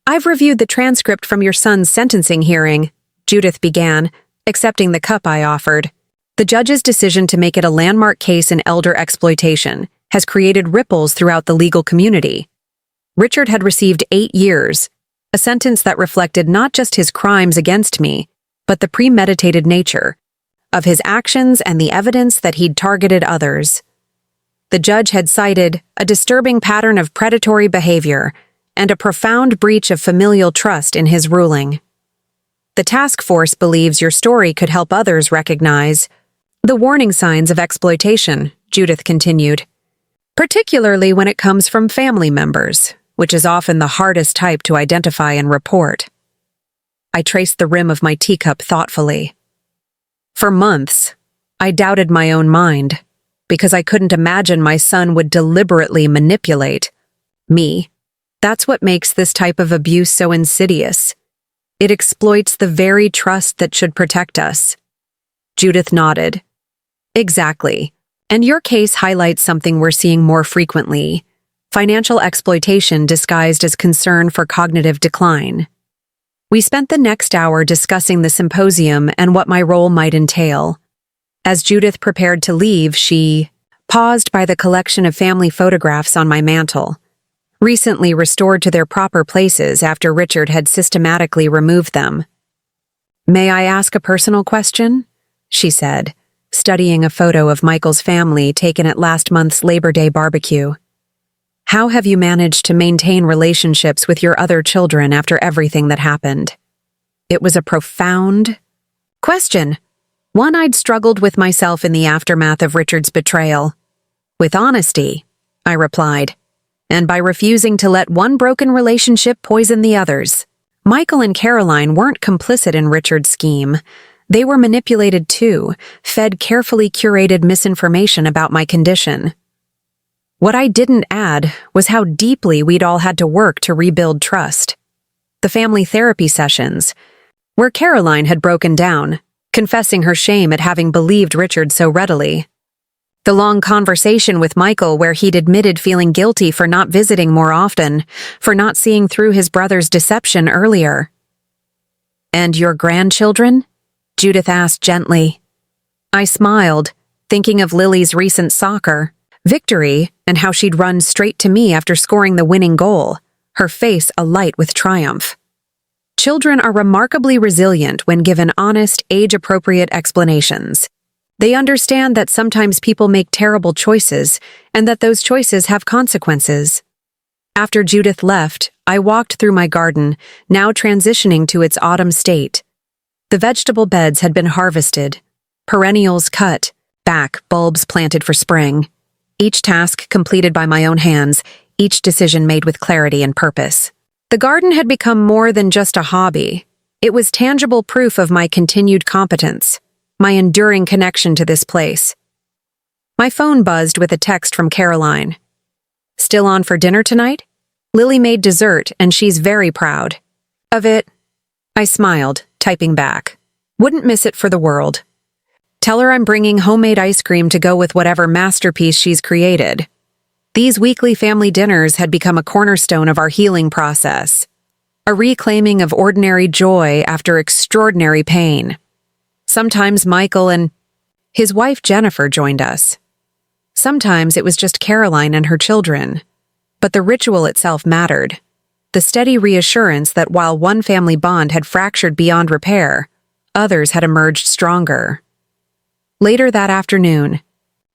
"I've reviewed the transcript from your son's sentencing hearing," Judith began, accepting the cup I offered. "The judge's decision to make it a landmark case in elder exploitation has created ripples throughout the legal community. Richard had received 8 years, a sentence that reflected not just his crimes against me, but the premeditated nature of his actions and the evidence that he'd targeted others. The judge had cited a disturbing pattern of predatory behavior and a profound breach of familial trust in his ruling. The task force believes your story could help others recognize the warning signs of exploitation," Judith continued, "particularly when it comes from family members, which is often the hardest type to identify and report." I traced the rim of my teacup thoughtfully. For months, I doubted my own mind, because I couldn't imagine my son would deliberately manipulate me. That's what makes this type of abuse so insidious. It exploits the very trust that should protect us. Judith nodded. "Exactly. And your case highlights something we're seeing more frequently: financial exploitation disguised as concern for cognitive decline." We spent the next hour discussing the symposium and what my role might entail. As Judith prepared to leave, she paused by the collection of family photographs on my mantel, recently restored to their proper places after Richard had systematically removed them. "May I ask a personal question?" she said, studying a photo of Michael's family taken at last month's Labor Day barbecue. "How have you managed to maintain relationships with your other children after everything that happened?" It was a profound question, one I'd struggled with myself in the aftermath of Richard's betrayal. "With honesty," I replied, "and by refusing to let one broken relationship poison the others." Michael and Caroline weren't complicit in Richard's scheme. They were manipulated too, fed carefully curated misinformation about my condition. What I didn't add was how deeply we'd all had to work to rebuild trust. The family therapy sessions, where Caroline had broken down, confessing her shame at having believed Richard so readily. The long conversation with Michael where he'd admitted feeling guilty for not visiting more often, for not seeing through his brother's deception earlier. "And your grandchildren?" Judith asked gently. I smiled, thinking of Lily's recent soccer victory and how she'd run straight to me after scoring the winning goal, her face alight with triumph. Children are remarkably resilient when given honest, age-appropriate explanations. They understand that sometimes people make terrible choices and that those choices have consequences. After Judith left, I walked through my garden, now transitioning to its autumn state. The vegetable beds had been harvested, perennials cut, back bulbs planted for spring. Each task completed by my own hands, each decision made with clarity and purpose. The garden had become more than just a hobby. It was tangible proof of my continued competence, my enduring connection to this place. My phone buzzed with a text from Caroline. "Still on for dinner tonight? Lily made dessert and she's very proud of it." I smiled, typing back. "Wouldn't miss it for the world. Tell her I'm bringing homemade ice cream to go with whatever masterpiece she's created." These weekly family dinners had become a cornerstone of our healing process, a reclaiming of ordinary joy after extraordinary pain. Sometimes Michael and his wife Jennifer joined us. Sometimes it was just Caroline and her children. But the ritual itself mattered. The steady reassurance that while one family bond had fractured beyond repair, others had emerged stronger. Later that afternoon,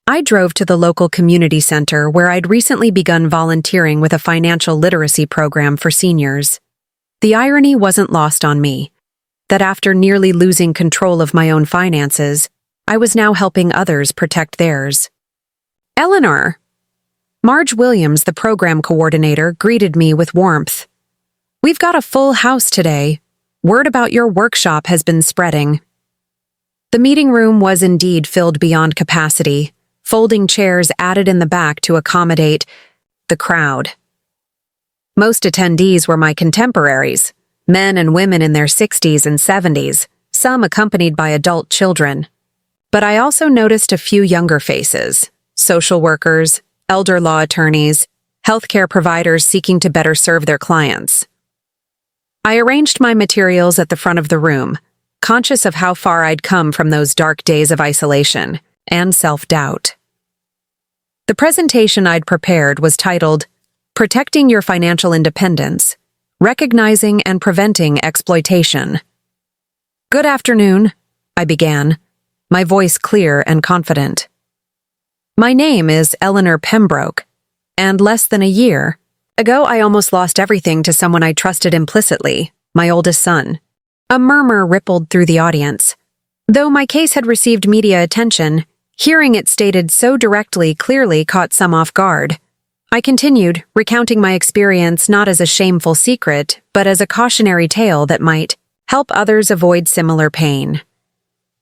I drove to the local community center where I'd recently begun volunteering with a financial literacy program for seniors. The irony wasn't lost on me, that after nearly losing control of my own finances, I was now helping others protect theirs. "Eleanor!" Marge Williams, the program coordinator, greeted me with warmth. "We've got a full house today. Word about your workshop has been spreading." The meeting room was indeed filled beyond capacity, folding chairs added in the back to accommodate the crowd. Most attendees were my contemporaries, men and women in their 60s and 70s, some accompanied by adult children. But I also noticed a few younger faces, social workers, elder law attorneys, healthcare providers seeking to better serve their clients. I arranged my materials at the front of the room, conscious of how far I'd come from those dark days of isolation and self-doubt. The presentation I'd prepared was titled, Protecting Your Financial Independence, Recognizing and Preventing Exploitation. Good afternoon, I began, my voice clear and confident. My name is Eleanor Pembroke, and less than a year ago I almost lost everything to someone I trusted implicitly, my oldest son. A murmur rippled through the audience. Though my case had received media attention, hearing it stated so directly clearly caught some off guard. I continued, recounting my experience not as a shameful secret, but as a cautionary tale that might help others avoid similar pain.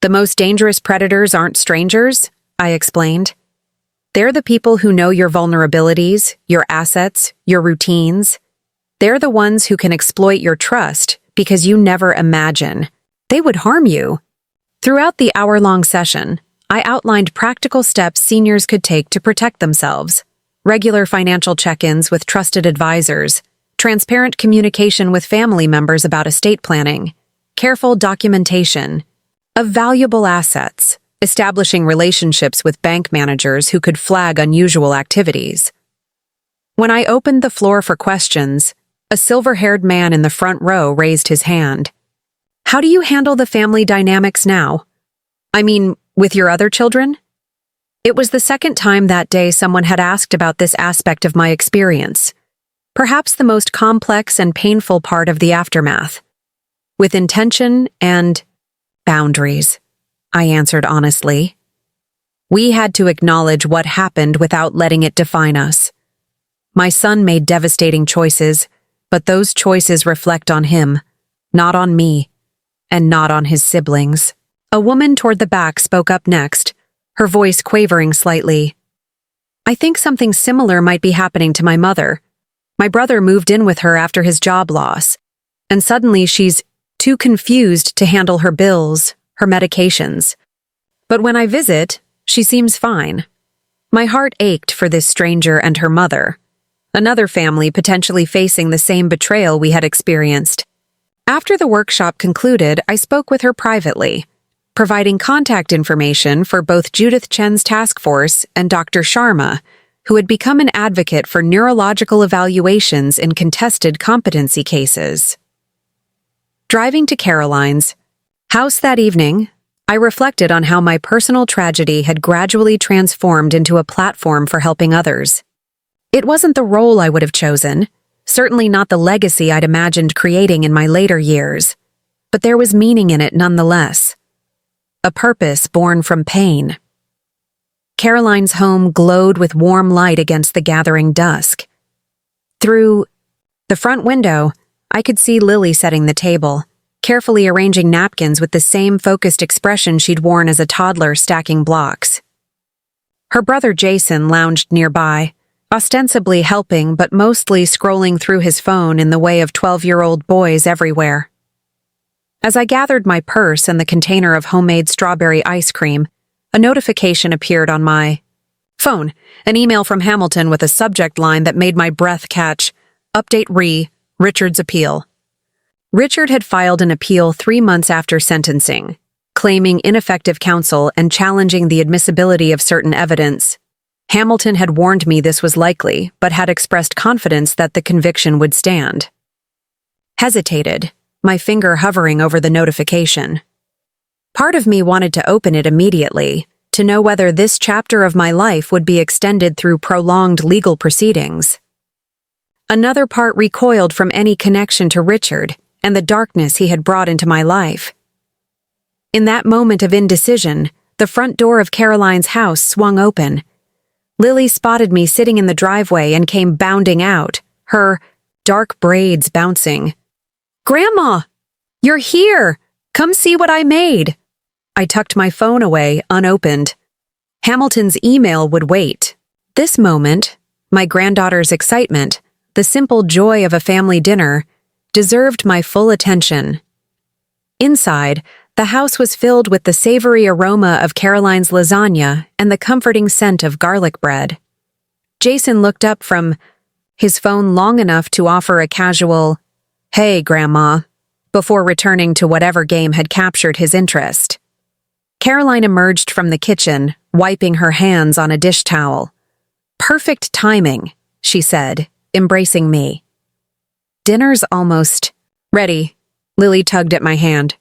The most dangerous predators aren't strangers, I explained. They're the people who know your vulnerabilities, your assets, your routines. They're the ones who can exploit your trust because you never imagine they would harm you. Throughout the hour-long session, I outlined practical steps seniors could take to protect themselves. Regular financial check-ins with trusted advisors, transparent communication with family members about estate planning, careful documentation of valuable assets, establishing relationships with bank managers who could flag unusual activities. When I opened the floor for questions, a silver-haired man in the front row raised his hand. How do you handle the family dynamics now? I mean, with your other children? It was the second time that day someone had asked about this aspect of my experience, perhaps the most complex and painful part of the aftermath. With intention and boundaries, I answered honestly. We had to acknowledge what happened without letting it define us. My son made devastating choices, but those choices reflect on him, not on me, and not on his siblings. A woman toward the back spoke up next, her voice quavering slightly. I think something similar might be happening to my mother. My brother moved in with her after his job loss, and suddenly she's too confused to handle her bills, her medications. But when I visit, she seems fine. My heart ached for this stranger and her mother, another family potentially facing the same betrayal we had experienced. After the workshop concluded, I spoke with her privately, providing contact information for both Judith Chen's task force and Dr. Sharma, who had become an advocate for neurological evaluations in contested competency cases. Driving to Caroline's house that evening, I reflected on how my personal tragedy had gradually transformed into a platform for helping others. It wasn't the role I would have chosen, certainly not the legacy I'd imagined creating in my later years, but there was meaning in it nonetheless. A purpose born from pain. Caroline's home glowed with warm light against the gathering dusk. Through the front window, I could see Lily setting the table, carefully arranging napkins with the same focused expression she'd worn as a toddler stacking blocks. Her brother Jason lounged nearby, ostensibly helping but mostly scrolling through his phone in the way of 12-year-old boys everywhere. As I gathered my purse and the container of homemade strawberry ice cream, a notification appeared on my phone, an email from Hamilton with a subject line that made my breath catch, Update Richard's appeal. Richard had filed an appeal 3 months after sentencing, claiming ineffective counsel and challenging the admissibility of certain evidence. Hamilton had warned me this was likely, but had expressed confidence that the conviction would stand. Hesitated, my finger hovering over the notification. Part of me wanted to open it immediately, to know whether this chapter of my life would be extended through prolonged legal proceedings. Another part recoiled from any connection to Richard and the darkness he had brought into my life. In that moment of indecision, the front door of Caroline's house swung open. Lily spotted me sitting in the driveway and came bounding out, her dark braids bouncing. "Grandma! You're here! Come see what I made!" I tucked my phone away, unopened. Hamilton's email would wait. This moment, my granddaughter's excitement, the simple joy of a family dinner, deserved my full attention. Inside, the house was filled with the savory aroma of Caroline's lasagna and the comforting scent of garlic bread. Jason looked up from his phone long enough to offer a casual, "Hey, Grandma," before returning to whatever game had captured his interest. Caroline emerged from the kitchen, wiping her hands on a dish towel. "Perfect timing," she said, embracing me. "Dinner's almost ready." Lily tugged at my hand.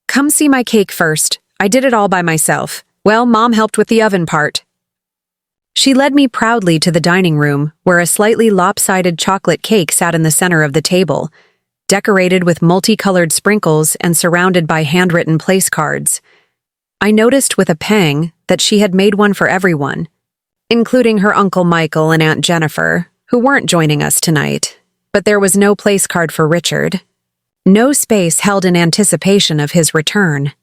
"Come see my cake first. I did it all by myself. Well, Mom helped with the oven part." She led me proudly to the dining room, where a slightly lopsided chocolate cake sat in the center of the table, decorated with multicolored sprinkles and surrounded by handwritten place cards. I noticed with a pang that she had made one for everyone, including her Uncle Michael and Aunt Jennifer, who weren't joining us tonight. But there was no place card for Richard. No space held in anticipation of his return.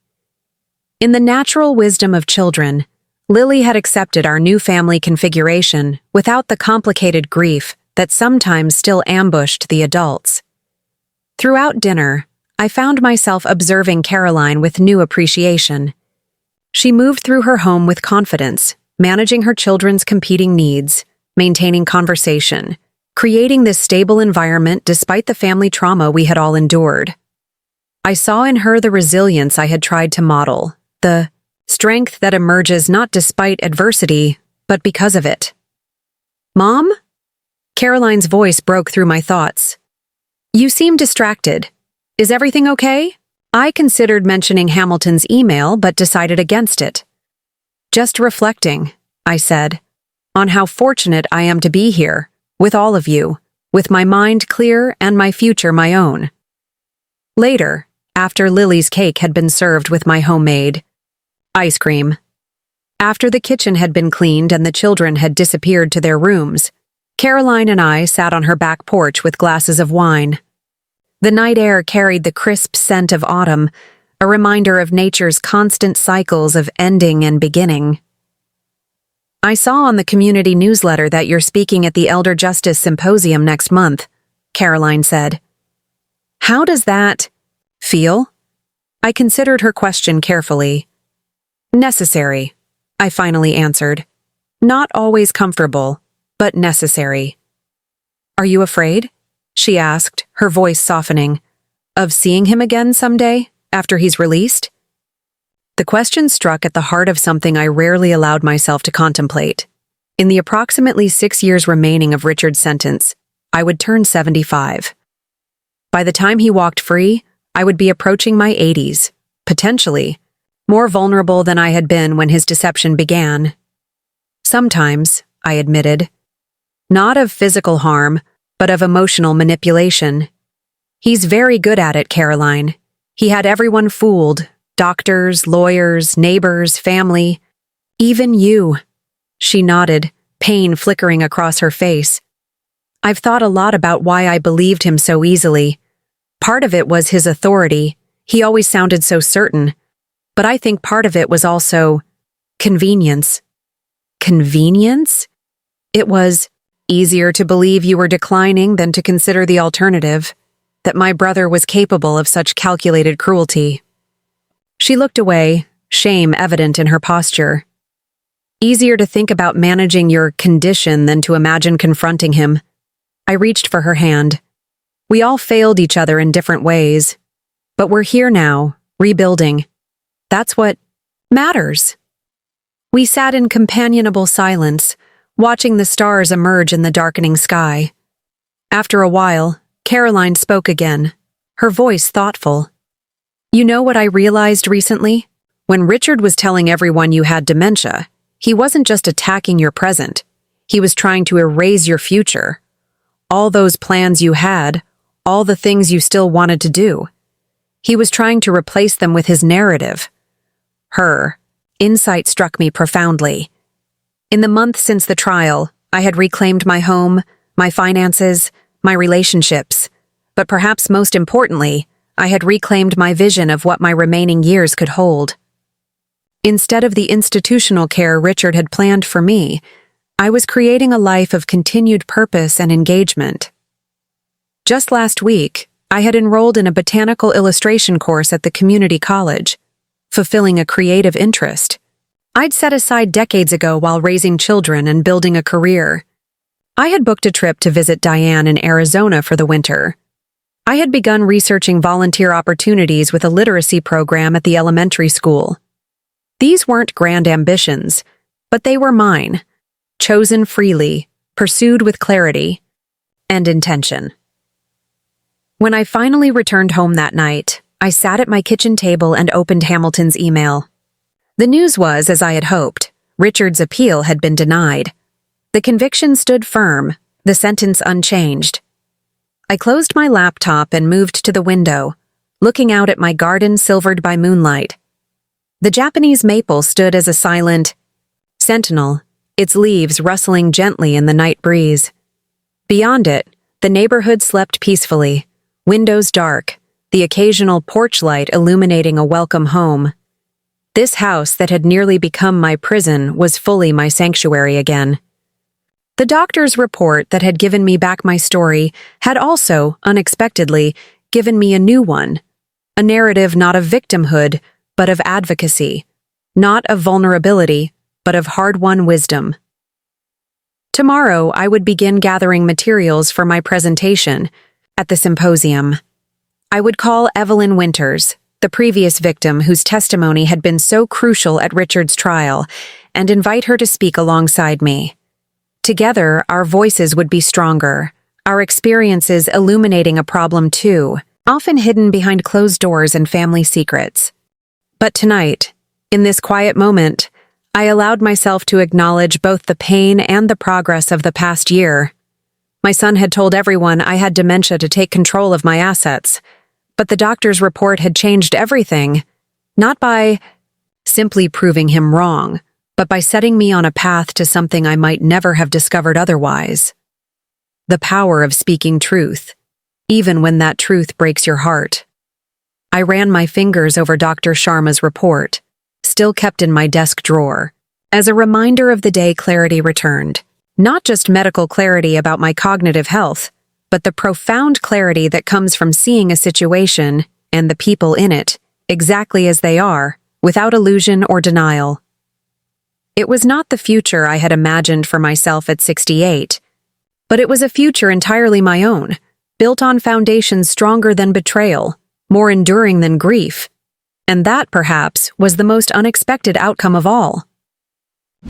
In the natural wisdom of children, Lily had accepted our new family configuration without the complicated grief that sometimes still ambushed the adults. Throughout dinner, I found myself observing Caroline with new appreciation. She moved through her home with confidence, managing her children's competing needs, maintaining conversation, creating this stable environment despite the family trauma we had all endured. I saw in her the resilience I had tried to model, the strength that emerges not despite adversity, but because of it. "Mom?" Caroline's voice broke through my thoughts. "You seem distracted. Is everything okay?" I considered mentioning Hamilton's email, but decided against it. "Just reflecting," I said, "on how fortunate I am to be here, with all of you, with my mind clear and my future my own." Later, after Lily's cake had been served with my homemade ice cream, after the kitchen had been cleaned and the children had disappeared to their rooms, Caroline and I sat on her back porch with glasses of wine. The night air carried the crisp scent of autumn, a reminder of nature's constant cycles of ending and beginning. "I saw on the community newsletter that you're speaking at the Elder Justice Symposium next month," Caroline said. "How does that feel?" I considered her question carefully. "Necessary," I finally answered. "Not always comfortable, but necessary." "Are you afraid?" she asked, her voice softening. "Of seeing him again someday, after he's released?" The question struck at the heart of something I rarely allowed myself to contemplate. In the approximately 6 years remaining of Richard's sentence, I would turn 75. By the time he walked free, I would be approaching my 80s, potentially, more vulnerable than I had been when his deception began. "Sometimes," I admitted. "Not of physical harm, but of emotional manipulation. He's very good at it, Caroline. He had everyone fooled, doctors, lawyers, neighbors, family. Even you." She nodded, pain flickering across her face. "I've thought a lot about why I believed him so easily. Part of it was his authority. He always sounded so certain. But I think part of it was also convenience." Convenience? It was easier to believe you were declining than to consider the alternative, that my brother was capable of such calculated cruelty. She looked away, shame evident in her posture. "Easier to think about managing your condition than to imagine confronting him." I reached for her hand. "We all failed each other in different ways. But we're here now, rebuilding. That's what matters." We sat in companionable silence, watching the stars emerge in the darkening sky. After a while, Caroline spoke again, her voice thoughtful. "You know what I realized recently? When Richard was telling everyone you had dementia, he wasn't just attacking your present. He was trying to erase your future. All those plans you had, all the things you still wanted to do. He was trying to replace them with his narrative." Her insight struck me profoundly. In the month since the trial, I had reclaimed my home, my finances, my relationships, but perhaps most importantly, I had reclaimed my vision of what my remaining years could hold. Instead of the institutional care Richard had planned for me, I was creating a life of continued purpose and engagement. Just last week, I had enrolled in a botanical illustration course at the community college, fulfilling a creative interest I'd set aside decades ago while raising children and building a career. I had booked a trip to visit Diane in Arizona for the winter. I had begun researching volunteer opportunities with a literacy program at the elementary school. These weren't grand ambitions, but they were mine, chosen freely, pursued with clarity and intention. When I finally returned home that night, I sat at my kitchen table and opened Hamilton's email. The news was, as I had hoped, Richard's appeal had been denied. The conviction stood firm, the sentence unchanged. I closed my laptop and moved to the window, looking out at my garden silvered by moonlight. The Japanese maple stood as a silent sentinel, its leaves rustling gently in the night breeze. Beyond it, the neighborhood slept peacefully, windows dark, the occasional porch light illuminating a welcome home. This house that had nearly become my prison was fully my sanctuary again. The doctor's report that had given me back my story had also, unexpectedly, given me a new one, a narrative not of victimhood, but of advocacy, not of vulnerability, but of hard-won wisdom. Tomorrow, I would begin gathering materials for my presentation at the symposium. I would call Evelyn Winters, the previous victim whose testimony had been so crucial at Richard's trial, and invite her to speak alongside me. Together, our voices would be stronger, our experiences illuminating a problem too, often hidden behind closed doors and family secrets. But tonight, in this quiet moment, I allowed myself to acknowledge both the pain and the progress of the past year. My son had told everyone I had dementia to take control of my assets, but the doctor's report had changed everything, not by simply proving him wrong, but by setting me on a path to something I might never have discovered otherwise. The power of speaking truth, even when that truth breaks your heart. I ran my fingers over Dr. Sharma's report, still kept in my desk drawer, as a reminder of the day clarity returned. Not just medical clarity about my cognitive health, but the profound clarity that comes from seeing a situation and the people in it exactly as they are, without illusion or denial. It was not the future I had imagined for myself at 68, but it was a future entirely my own, built on foundations stronger than betrayal, more enduring than grief. And that, perhaps, was the most unexpected outcome of all.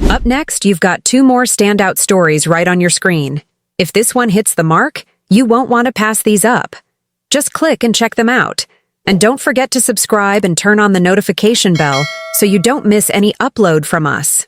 Up next, you've got 2 more standout stories right on your screen. If this one hits the mark, you won't want to pass these up. Just click and check them out. And don't forget to subscribe and turn on the notification bell so you don't miss any upload from us.